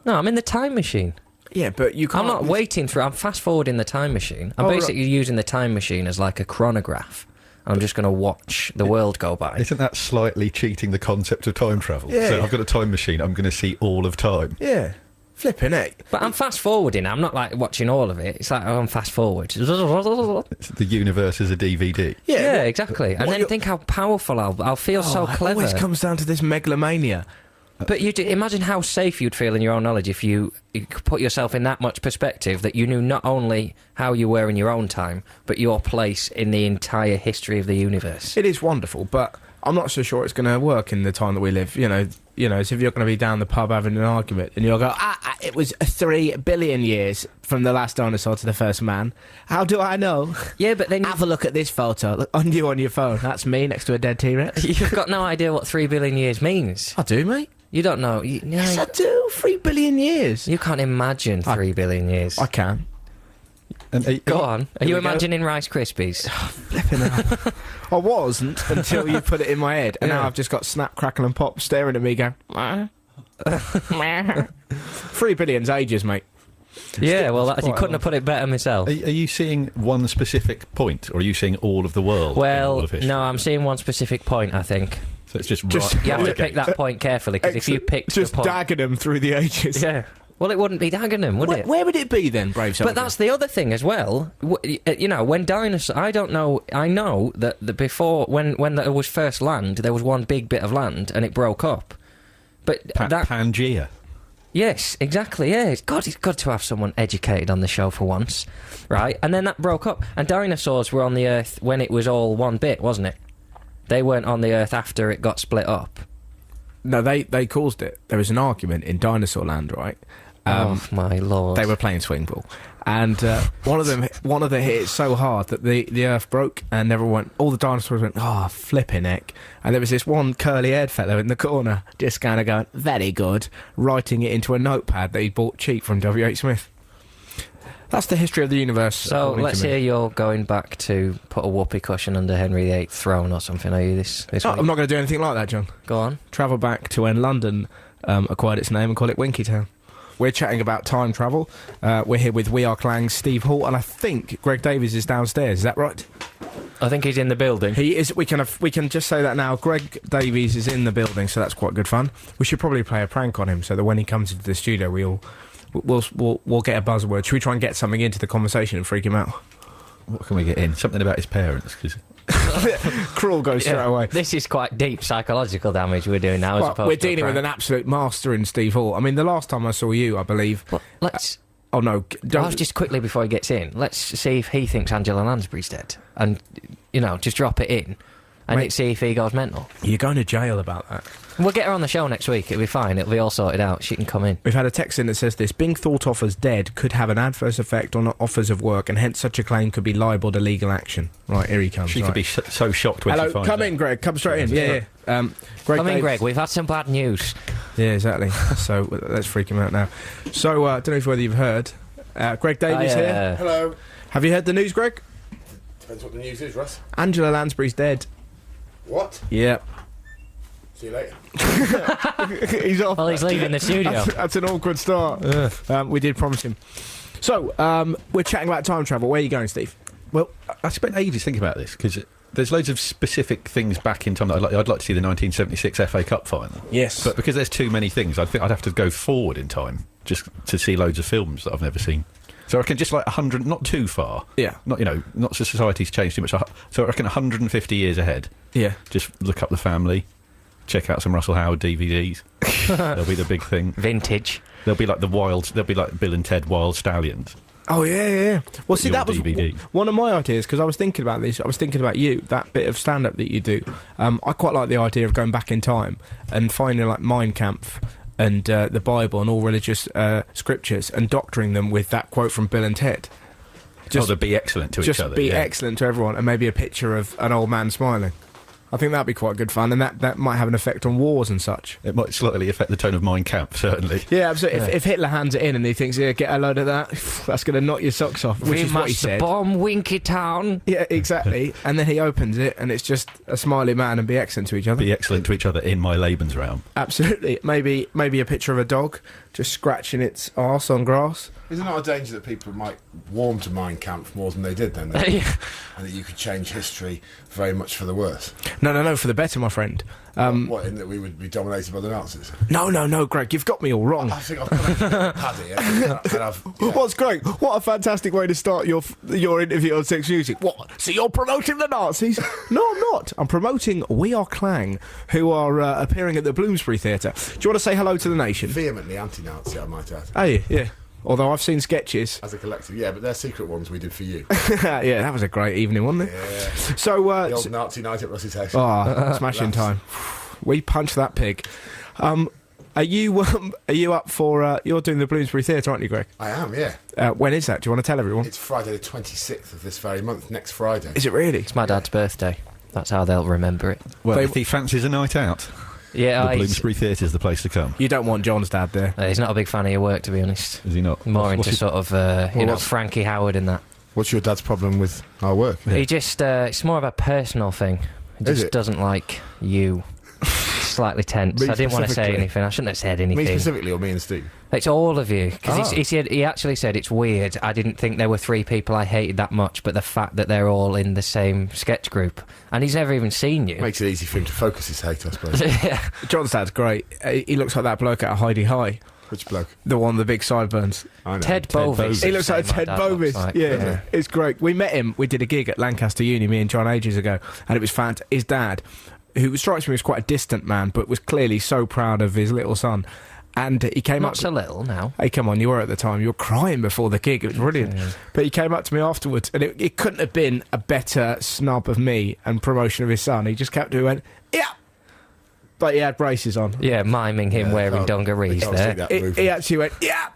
No, I'm in the time machine. Yeah, but you can't... I'm not waiting through. I'm fast forwarding the time machine. I'm Oh, basically using the time machine as like a chronograph. I'm just going to watch the world go by. Isn't that slightly cheating the concept of time travel? Yeah. So I've got a time machine, I'm going to see all of time. Yeah. Flipping heck. But I'm fast forwarding. I'm not like watching all of it. It's like I'm fast forward. It's the universe is a DVD. Yeah, exactly. And what then you're- think how powerful I'll feel so It clever. always comes down to this megalomania. But imagine how safe you'd feel in your own knowledge if you could put yourself in that much perspective that you knew not only how you were in your own time, but your place in the entire history of the universe. It is wonderful, but I'm not so sure it's going to work in the time that we live. You know, as if you're going to be down the pub having an argument and you'll go, it was 3 billion years from the last dinosaur to the first man. How do I know? Yeah, but then Have a look at this photo. Look on your phone. That's me next to a dead T-Rex. you've got no idea what 3 billion years means. I do, mate. You don't know. Yes, I do. 3 billion years. You can't imagine 3 billion years. I can. And Go on. Are you we go. imagining Rice Krispies? Flipping hell. I wasn't until you put it in my head, and now I've just got Snap, Crackle and Pop staring at me going, 3 billion's ages, mate. Yeah, well, you quite couldn't have put it better myself. Are you seeing one specific point, or are you seeing all of the world? All Well, of history? no, I'm seeing one specific point, I think. So it's just You have to pick that point carefully, because if you picked just the point... Dagenham through the ages. Yeah. Well, it wouldn't be Dagenham, would it? Where would it be then, Brave Soldier? But that's the other thing as well. You know, when dinosaurs... I don't know... I know that before... When there was first land, there was one big bit of land, and it broke up. But that... Pangea. Yes, exactly, yeah. God, it's good to have someone educated on the show for once. Right? And then that broke up. And dinosaurs were on the Earth when it was all one bit, wasn't it? They weren't on the Earth after it got split up. No, they caused it. There was an argument in Dinosaur Land, right? Oh, my lord. They were playing swing ball. And one of them hit it so hard that the Earth broke, and all the dinosaurs went, oh, flipping heck. And there was this one curly-haired fellow in the corner, just kind of going, very good, writing it into a notepad that he bought cheap from W.H. Smith. That's the history of the universe. So let's hear you're going back to put a whoopee cushion under Henry VIII's throne or something, are you, this week? I'm not going to do anything like that, John. Go on. Travel back to when London acquired its name and call it Winky Town. We're chatting about time travel. We're here with We Are Clang's Steve Hall, and I think Greg Davies is downstairs. Is that right? I think he's in the building. He is. We can just say that now. Greg Davies is in the building, so that's quite good fun. We should probably play a prank on him so that when he comes into the studio, we'll get a buzzword. Should we try and get something into the conversation and freak him out? What can we get in? Something about his parents, because Cruel goes straight away. This is quite deep psychological damage we're doing now. Well, we're dealing with an absolute master in Steve Hall. I mean, the last time I saw you, I believe. Well, let's. Oh no! Don't. Just quickly before he gets in, let's see if he thinks Angela Lansbury's dead, and just drop it in, and Mate, see if he goes mental. You're going to jail about that. We'll get her on the show next week. It'll be fine. It'll be all sorted out. She can come in. We've had a text in that says this: being thought of as dead could have an adverse effect on offers of work, and hence such a claim could be liable to legal action. Right, here he comes. she could be so shocked when she Hello, finds come out. in, Greg. Come straight in. Yeah. Greg Come in, Davies. Greg. We've had some bad news. Yeah, exactly. So let's freak him out now. So I don't know whether you've heard. Greg Davies here. Hello. Have you heard the news, Greg? Depends what the news is, Russ. Angela Lansbury's dead. What? Yeah. See you later. He's off. Well, he's leaving the studio. That's an awkward start. We did promise him. So, we're chatting about time travel. Where are you going, Steve? Well, I spent ages thinking about this, because there's loads of specific things back in time that I'd like to see the 1976 FA Cup final. Yes. But because there's too many things, I think I'd have to go forward in time just to see loads of films that I've never seen. So I reckon just like 100, not too far. Yeah. Not so society's changed too much. So I reckon 150 years ahead. Yeah. Just look up The Family, check out some Russell Howard DVDs. That'll be the big thing. Vintage. They'll be like they'll be like Bill and Ted Wild Stallions. Oh, yeah. Well, see, Your that was DVD. one of my ideas, because I was thinking about this. I was thinking about you, that bit of stand-up that you do. I quite like the idea of going back in time and finding, like, Mein Kampf and the Bible and all religious scriptures and doctoring them with that quote from Bill and Ted. They'll be excellent to each other. Just be excellent to everyone, and maybe a picture of an old man smiling. I think that'd be quite good fun, and that might have an effect on wars and such. It might slightly affect the tone of Mein Kampf, certainly. Yeah, absolutely. If Hitler hands it in and he thinks, yeah, get a load of that, that's going to knock your socks off, which is what he said. bomb Winky Town. Yeah, exactly. And then he opens it, and it's just a smiley man and be excellent to each other. Be excellent to each other in my Lebensraum. Absolutely. Maybe a picture of a dog just scratching its arse on grass. Isn't there a danger that people might warm to Mein Kampf more than they did then? Yeah. And that you could change history very much for the worse? No, for the better, my friend. What, in that we would be dominated by the Nazis? No, Greg, you've got me all wrong. I think I've got Paddy, and I've... Yeah. What's great? What a fantastic way to start your interview on Six Music. What? So you're promoting the Nazis? No, I'm not. I'm promoting We Are Clang, who are appearing at the Bloomsbury Theatre. Do you want to say hello to the nation? Vehemently anti-Nazi, I might add. Oh, yeah. Although I've seen sketches. As a collective, yeah, but they're secret ones we did for you. Yeah, that was a great evening, wasn't it? Yeah. So, The old Nazi night at Russ's house. smashing time. We punched that pig. Are you up for... you're doing the Bloomsbury Theatre, aren't you, Greg? I am, yeah. When is that? Do you want to tell everyone? It's Friday the 26th of this very month, next Friday. Is it really? It's my dad's birthday. That's how they'll remember it. Well, if he fancies a night out, Yeah, the Bloomsbury Theatre's the place to come. You don't want John's dad there. He's not a big fan of your work, to be honest. Is he not? More What's into his- sort of, Frankie Howard and that. What's your dad's problem with our work? He just, it's more of a personal thing. He Is just it? doesn't like you. Slightly tense. Me I didn't want to say specifically? anything. I shouldn't have said Me anything. specifically, or me and Steve? It's all of you. Because Ah. he actually said it's weird. I didn't think there were 3 people I hated that much, but the fact that they're all in the same sketch group. And he's never even seen you. Makes it easy for him to focus his hate, I suppose. Yeah. John's dad's great. He looks like that bloke out of Heidi High. Which bloke? The one with the big sideburns. I know. Ted Bovis. He looks like Same Ted my dad looks Bovis. like. Yeah, it's great. We met him. We did a gig at Lancaster Uni, me and John, ages ago, and it was fantastic. His dad, who strikes me as quite a distant man, but was clearly so proud of his little son, and he came up. Not so little now. Hey, come on, you were at the time. You were crying before the gig. It was brilliant. Yeah. But he came up to me afterwards, and it couldn't have been a better snub of me and promotion of his son. He just kept doing, went, yeah. But he had braces on. Yeah, miming him wearing dungarees can't there. see that He movement. actually went, yeah,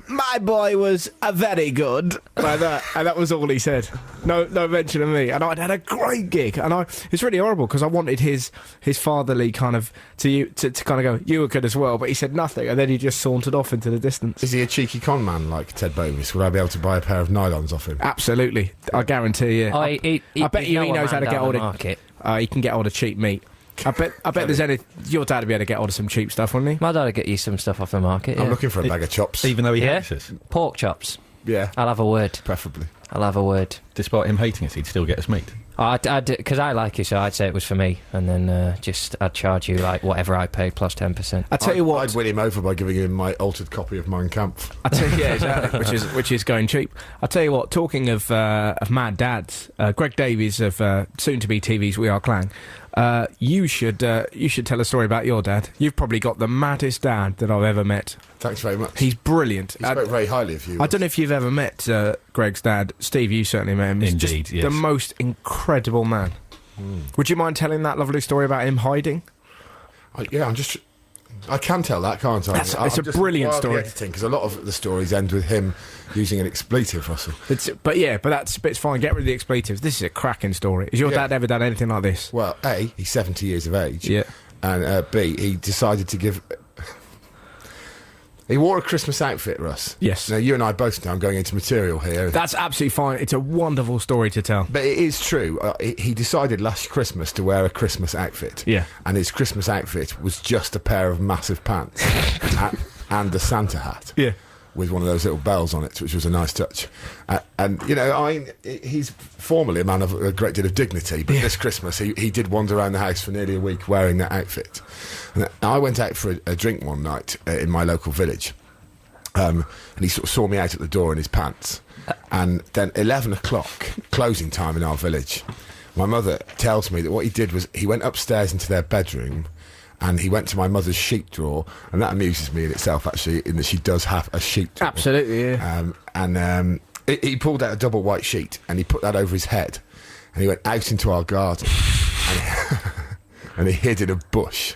my boy was very good, like that, and that was all he said. No mention of me, and I'd had a great gig, and it's really horrible because I wanted his fatherly kind of to kind of go, you were good as well, but he said nothing, and then he just sauntered off into the distance. Is he a cheeky con man like Ted Bovis? Would I be able to buy a pair of nylons off him? Absolutely, I guarantee you. I bet you he knows how to get hold of. Market. He can get hold of cheap meat. I bet there's any. Your dad would be able to get hold of some cheap stuff, wouldn't he? My dad would get you some stuff off the market. I'm Yeah. looking for a bag of chops. Even though he Yeah? hates us, Pork chops. Yeah, I'll have a word. preferably. I'll have a word. despite him hating us, he'd still get us meat. Because I like you, so I'd say it was for me, and then I'd charge you like whatever I pay plus 10%. I tell you what, I'd win him over by giving him my altered copy of Mein Kampf. I tell you, yeah, exactly, which is going cheap. I tell you what, talking of mad dads, Greg Davies of soon to be TV's We Are Clang. You should tell a story about your dad. You've probably got the maddest dad that I've ever met. Thanks very much. He's brilliant. He spoke very highly of you. I don't know if you've ever met Greg's dad. Steve, you certainly met him. He's Indeed, just yes. the most incredible man. Would you mind telling that lovely story about him hiding? I can tell that, can't I? It's a brilliant story. Because a lot of the stories end with him using an expletive, Russell. But it's fine. Get rid of the expletives. This is a cracking story. Has your dad ever done anything like this? Well, A, he's 70 years of age. Yeah. And B, he decided to give... He wore a Christmas outfit, Russ. Yes. Now, you and I both know I'm going into material here. That's absolutely fine. It's a wonderful story to tell. But it is true. He decided last Christmas to wear a Christmas outfit. Yeah. And his Christmas outfit was just a pair of massive pants and a Santa hat. Yeah. With one of those little bells on it, which was a nice touch. And, you know, he's formerly a man of a great deal of dignity, but this Christmas he did wander around the house for nearly a week wearing that outfit. And I went out for a drink one night in my local village, and he sort of saw me out at the door in his pants. And then 11 o'clock, closing time in our village, my mother tells me that what he did was he went upstairs into their bedroom, and he went to my mother's sheet drawer, and that amuses me in itself, actually, in that she does have a sheet drawer. Absolutely, yeah. He pulled out a double white sheet, and he put that over his head, and he went out into our garden, and he hid in a bush,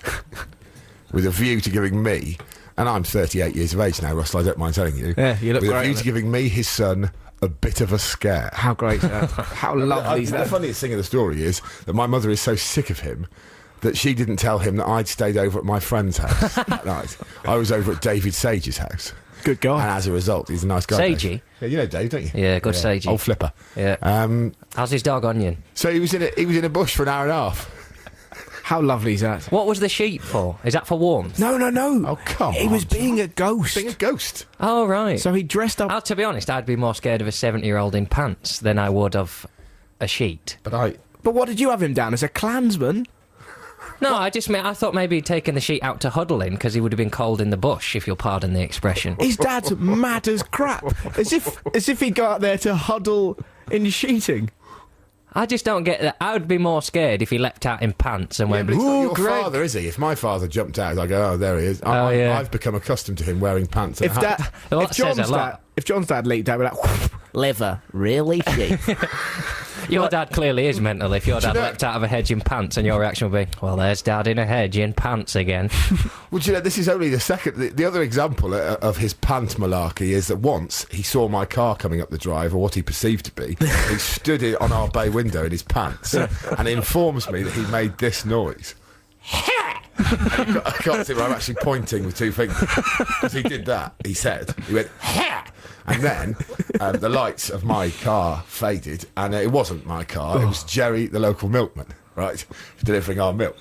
with a view to giving me, and I'm 38 years of age now, Russell, I don't mind telling you, Yeah, you look with great a view in to it. giving me, his son, a bit of a scare. How great is that? How lovely is The that? funniest thing of the story is that my mother is so sick of him that she didn't tell him that I'd stayed over at my friend's house that night. I was over at David Sage's house. Good guy. And as a result, he's a nice guy. Sagey? Dave. Yeah, you know Dave, don't you? Yeah, good Sagey. Old flipper. Yeah. How's his dog Onion? So he was in a bush for an hour and a half. How lovely is that? What was the sheet for? Is that for warmth? No. Oh, come He on. was being a ghost. Being a ghost. Oh, right. So he dressed up. To be honest, I'd be more scared of a 70-year-old in pants than I would of a sheet. But What did you have him down as, a Klansman? No, I thought maybe he'd taken the sheet out to huddle in because he would have been cold in the bush, if you'll pardon the expression. His dad's mad as crap. As if he'd go out there to huddle in sheeting. I just don't get that. I would be more scared if he leapt out in pants and went, but it's not "Ooh, your Greg." father, is he? If my father jumped out, I go, oh, there he is. Yeah. I've become accustomed to him wearing pants and If a hat. that, Well, if that says a John's lot. dad, if John's dad leaped out, we'd be like, Liver, really cheap. Your dad clearly is mental. If your dad leapt out of a hedge in pants, and your reaction would be, well, there's dad in a hedge in pants again. Well, you know, this is only the second. The other example of his pant malarkey is that once he saw my car coming up the drive, or what he perceived to be. He stood on our bay window in his pants and informs me that he made this noise. I can't see where I'm actually pointing with two fingers. Because he did that, he said. He went, ha! And then the lights of my car faded, and it wasn't my car. It was Jerry, the local milkman, right, delivering our milk.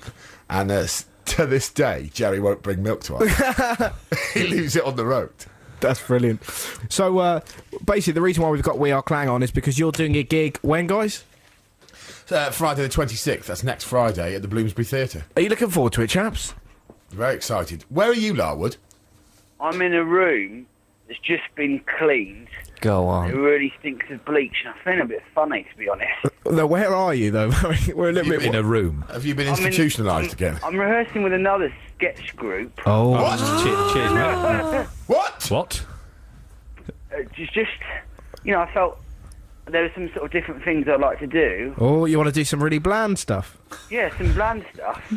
And to this day, Jerry won't bring milk to us. He leaves it on the road. That's brilliant. So, basically, the reason why we've got We Are Clang on is because you're doing a gig when, guys? Friday the 26th, that's next Friday, at the Bloomsbury Theatre. Are you looking forward to it, chaps? Very excited. Where are you, Larwood? I'm in a room that's just been cleaned. Go It on. really stinks of bleach, and I feel a bit funny, to be honest. No, where are you, though? We're a little bit... In a room. Have you been I'm in- institutionalised again? I'm rehearsing with another sketch group. Oh. What? Cheers, mate. What? What? Just, I felt there were some sort of different things I'd like to do. Oh, you want to do some really bland stuff? Yeah, some bland stuff.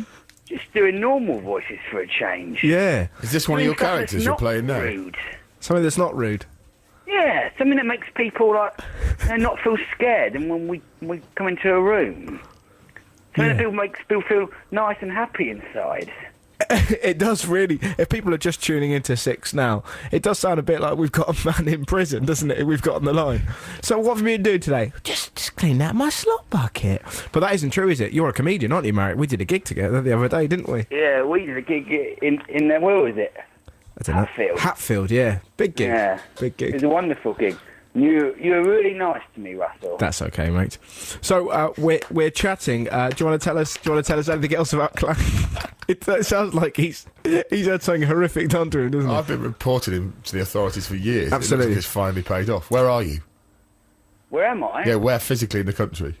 Just doing normal voices for a change. Yeah. Is this one of your Doing stuff characters that's you're not playing now? rude. Something that's not rude. Yeah, something that makes people not feel scared, and when we come into a room, something that makes people feel nice and happy inside. It does really. If people are just tuning into 6 now, it does sound a bit like we've got a man in prison, doesn't it? We've got on the line. So what have you been doing today? Just clean out my slot bucket. But that isn't true, is it? You're a comedian, aren't you, Marek? We did a gig together the other day, didn't we? Yeah, we did a gig in where was it? I don't know. Hatfield. Hatfield, yeah. Big gig. Yeah. Big It was gig. a wonderful gig. You were really nice to me, Russell. That's okay, mate. So we're chatting. Do you want to tell us anything else about Clang? It sounds like he's had something horrific done to him, doesn't it? I've been reporting him to the authorities for years. Absolutely. It looks like it's finally paid off. Where are you? Where am I? Yeah, where physically in the country?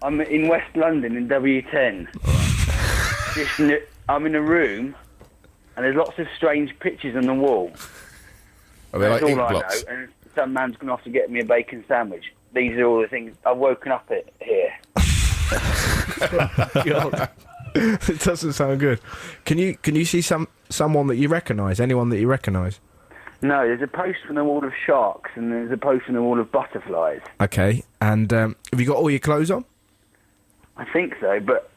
I'm in West London in W10. I'm in a room, and there's lots of strange pictures on the wall. Are they like That's ink all I blots? know. And some man's going to have to get me a bacon sandwich. These are all the things. I've woken up here. God. It doesn't sound good. Can you see someone that you recognise? Anyone that you recognise? No, there's a post on the wall of sharks, and there's a post on the wall of butterflies. Okay. And have you got all your clothes on? I think so, but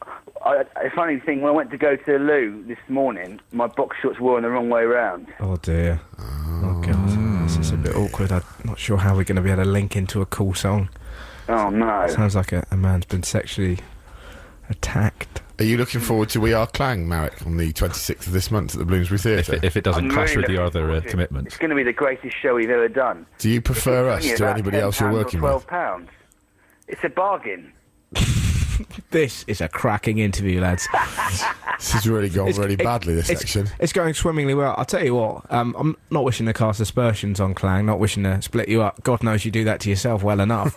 a funny thing, when I went to go to the loo this morning, my box shorts were on the wrong way around. Oh dear. Oh god. This is a bit awkward. I'm not sure how we're going to be able to link into a cool song. Oh, no. Sounds like a man's been sexually attacked. Are you looking forward to We Are Clang, Marek, on the 26th of this month at the Bloomsbury Theatre? If it doesn't I'm clash really with your looking other forward to it. commitments. It's going to be the greatest show we've ever done. Do you prefer us It's to about anybody else you're £10 working or with? £12. It's a bargain. This is a cracking interview, lads. This has really gone really badly, this section. It's going swimmingly well. I'll tell you what, I'm not wishing to cast aspersions on Clang, not wishing to split you up. God knows you do that to yourself well enough.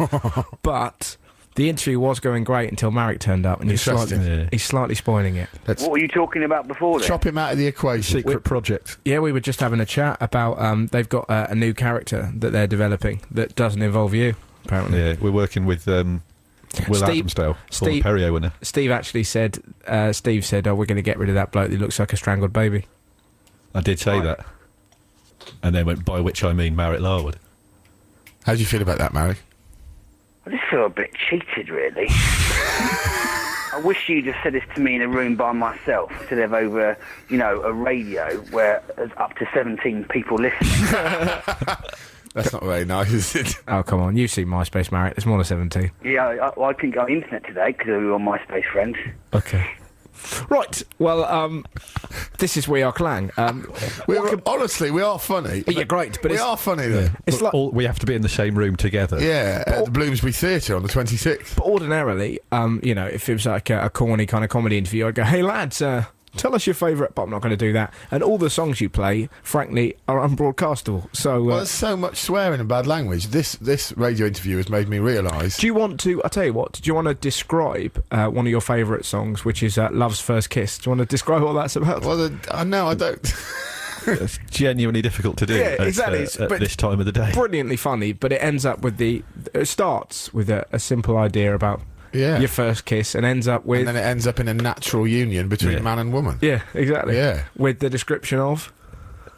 But the interview was going great until Marek turned up, and Interesting. he's slightly spoiling it. What were you talking about before then? Chop him out of the equation. Secret project. Yeah, we were just having a chat about they've got a new character that they're developing that doesn't involve you, apparently. Yeah, we're working with Will Steve- Adamsdale, former Steve- Perrier winner. Steve actually said, oh, we're going to get rid of that bloke that looks like a strangled baby. I did say that. And then went, by which I mean Marek Larwood. How do you feel about that, Marek? I just feel a bit cheated, really. I wish you'd have said this to me in a room by myself instead of over, a radio where there's up to 17 people listening. That's not very nice, is it? Oh, come on. You've seen MySpace, Marek. There's more than 17. Yeah, I couldn't go on the internet today because we were on MySpace friends. Okay. Right. Well, this is We Are Clang. Honestly, we are funny. Yeah, great, but we it's- are funny, though. It's like... We have to be in the same room together. Yeah, at the Bloomsbury Theatre on the 26th. But ordinarily, if it was like a corny kind of comedy interview, I'd go, hey, lads, tell us your favourite... But I'm not going to do that. And all the songs you play, frankly, are unbroadcastable. So... Well, there's so much swearing and bad language. This radio interview has made me realise... do you want to... I'll tell you what. Do you want to describe one of your favourite songs, which is Love's First Kiss? Do you want to describe what that's about? Well, no, I don't. It's genuinely difficult to do Yeah, exactly. at But this time of the day. Brilliantly funny, but it ends up with it starts with a simple idea about Yeah. your first kiss and ends up with... And then it ends up in a natural union between Yeah. man and woman. yeah, exactly. Yeah. With the description of...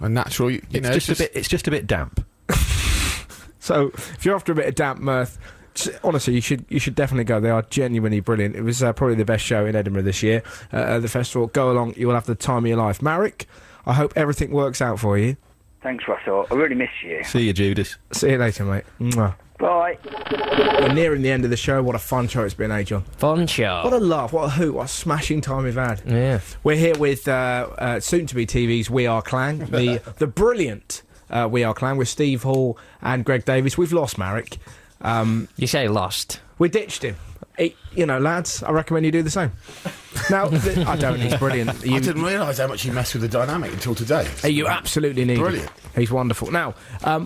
A natural... It's just a bit damp. So, if you're after a bit of damp mirth, honestly, you should definitely go. They are genuinely brilliant. It was probably the best show in Edinburgh this year at the festival. Go along, you will have the time of your life. Marek, I hope everything works out for you. Thanks, Russell. I really miss you. See you, Judas. See you later, mate. Mwah. Bye. We're nearing the end of the show. What a fun show it's been, John. Fun show. What a laugh, what a hoot, what a smashing time we've had. Yeah. We're here with soon-to-be TV's We Are Clan, the brilliant We Are Clan with Steve Hall and Greg Davies. We've lost Marek. You say lost. We ditched him. Lads, I recommend you do the same. Now, I don't, he's brilliant. I didn't realise how much you messed with the dynamic until today. You absolutely need Brilliant. it. He's wonderful. Now,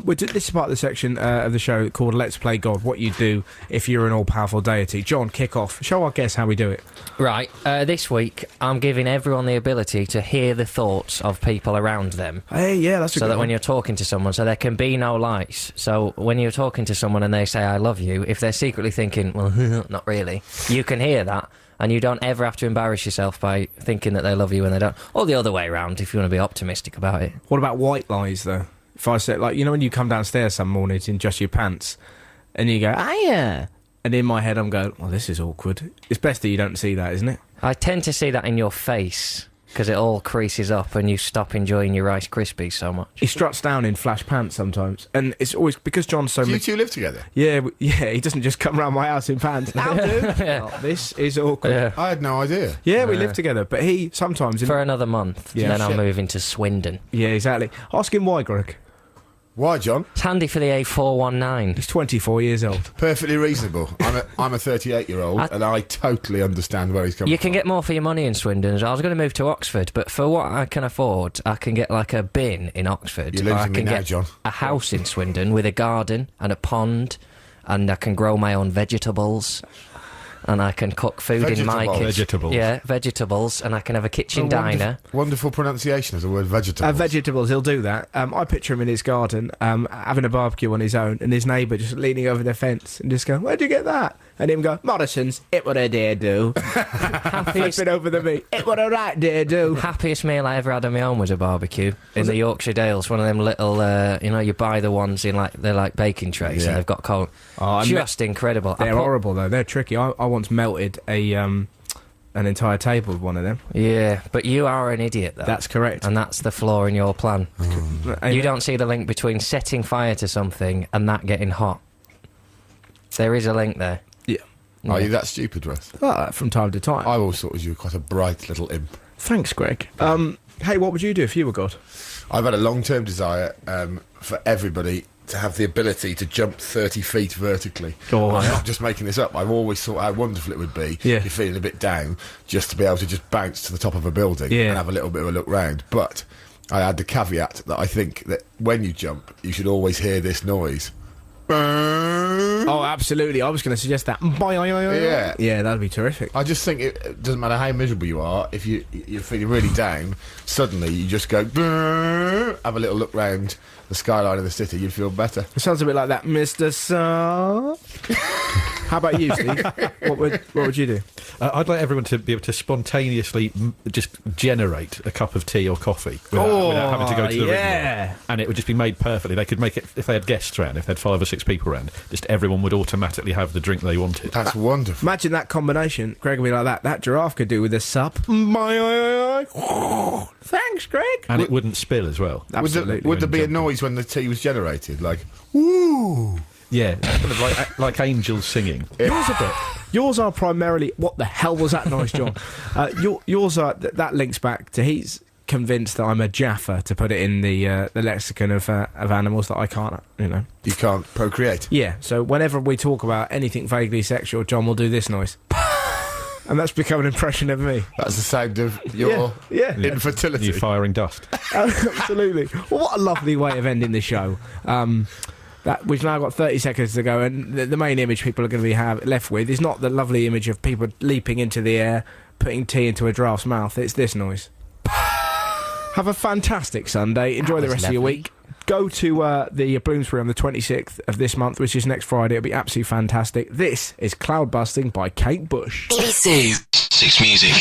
this is part of the section of the show called Let's Play God, what you do if you're an all-powerful deity. John, kick off. Show our guests how we do it. Right, this week I'm giving everyone the ability to hear the thoughts of people around them. Hey, yeah, that's a So good that one. when you're talking to someone, so there can be no lies. So when you're talking to someone and they say, I love you, if they're secretly thinking, well, not really, you can hear that. And you don't ever have to embarrass yourself by thinking that they love you when they don't. Or the other way around, if you want to be optimistic about it. What about white lies, though? If I said, like, when you come downstairs some mornings in just your pants, and you go, yeah. And in my head, I'm going, well, this is awkward. It's best that you don't see that, isn't it? I tend to see that in your face, because it all creases up and you stop enjoying your Rice Krispies so much. He struts down in flash pants sometimes. And it's always, because John's so... Do you two live together? Yeah, he doesn't just come round my house in pants. Now, dude. Oh, this is awkward. Yeah. I had no idea. Yeah, we live together, but he sometimes... For another month, Yeah. and then I'll Shit. move into Swindon. Yeah, exactly. Ask him why, Greg. Why, John? It's handy for the A419. He's 24 years old. Perfectly reasonable. I'm a 38-year-old, and I totally understand where he's coming You from. can get more for your money in Swindon. I was going to move to Oxford, but for what I can afford, I can get like a bin in Oxford. You're losing I me can now, get John. a house in Swindon with a garden and a pond, and I can grow my own vegetables. And I can cook food in my Vegetables? kitchen. Vegetables. Yeah, vegetables, and I can have a kitchen diner. Wonderful pronunciation of the word vegetable. Vegetables, he'll do that. I picture him in his garden, having a barbecue on his own, and his neighbour just leaning over the fence and just going, where'd you get that? And him go, Morrison's, it would a dare do. Flipping over the meat, it would a right dare do. Happiest meal I ever had on my own was a barbecue in the Yorkshire Dales. One of them little, you buy the ones in they're like baking trays, Yeah. and they've got cold. Oh, Just incredible. They're horrible, though. They're tricky. I once melted an entire table with one of them. Yeah, but you are an idiot, though. That's correct. And that's the flaw in your plan. Amen. You don't see the link between setting fire to something and that getting hot. There is a link there. Yeah. Are you that stupid, Russ? From time to time. I always thought you were quite a bright little imp. Thanks, Greg. Hey, what would you do if you were God? I've had a long-term desire for everybody to have the ability to jump 30 feet vertically. Oh, I'm yeah. not just making this up. I've always thought how wonderful it would be Yeah. if you're feeling a bit down, just to be able to just bounce to the top of a building Yeah. and have a little bit of a look round. But I had the caveat that I think that when you jump, you should always hear this noise. Oh, absolutely. I was going to suggest that. Yeah. Yeah, that'd be terrific. I just think it doesn't matter how miserable you are, if you're feeling really down, suddenly you just go, have a little look round the skyline of the city, you'd feel better. It sounds a bit like that, Mr. Sir. How about you, Steve? What would you do? I'd like everyone to be able to spontaneously just generate a cup of tea or coffee without having to go to the yeah. ring. And it would just be made perfectly. They could make it, if they had guests around, if they had 5 or 6 people around, just everyone would automatically have the drink they wanted. That's wonderful. Imagine that combination. Greg would be like that. That giraffe could do with a sup. Thanks, Greg. And it wouldn't spill as well. Absolutely. Would there be a noise when the tea was generated? Like, woo! Yeah, kind of like angels singing. Yours are primarily... What the hell was that noise, John? Yours are... That links back to... He's convinced that I'm a Jaffa, to put it in the lexicon of animals that I can't, You can't procreate. Yeah, so whenever we talk about anything vaguely sexual, John will do this noise. And that's become an impression of me. That's the sound of your Yeah. infertility. You firing dust. Absolutely. Well, what a lovely way of ending the show. That we've now got 30 seconds to go, and the main image people are going to be left with is not the lovely image of people leaping into the air, putting tea into a giraffe's mouth. It's this noise. Have a fantastic Sunday. Enjoy the rest of your week. Go to the Bloomsbury on the 26th of this month, which is next Friday. It'll be absolutely fantastic. This is Cloud Busting by Kate Bush. BBC 6 Music.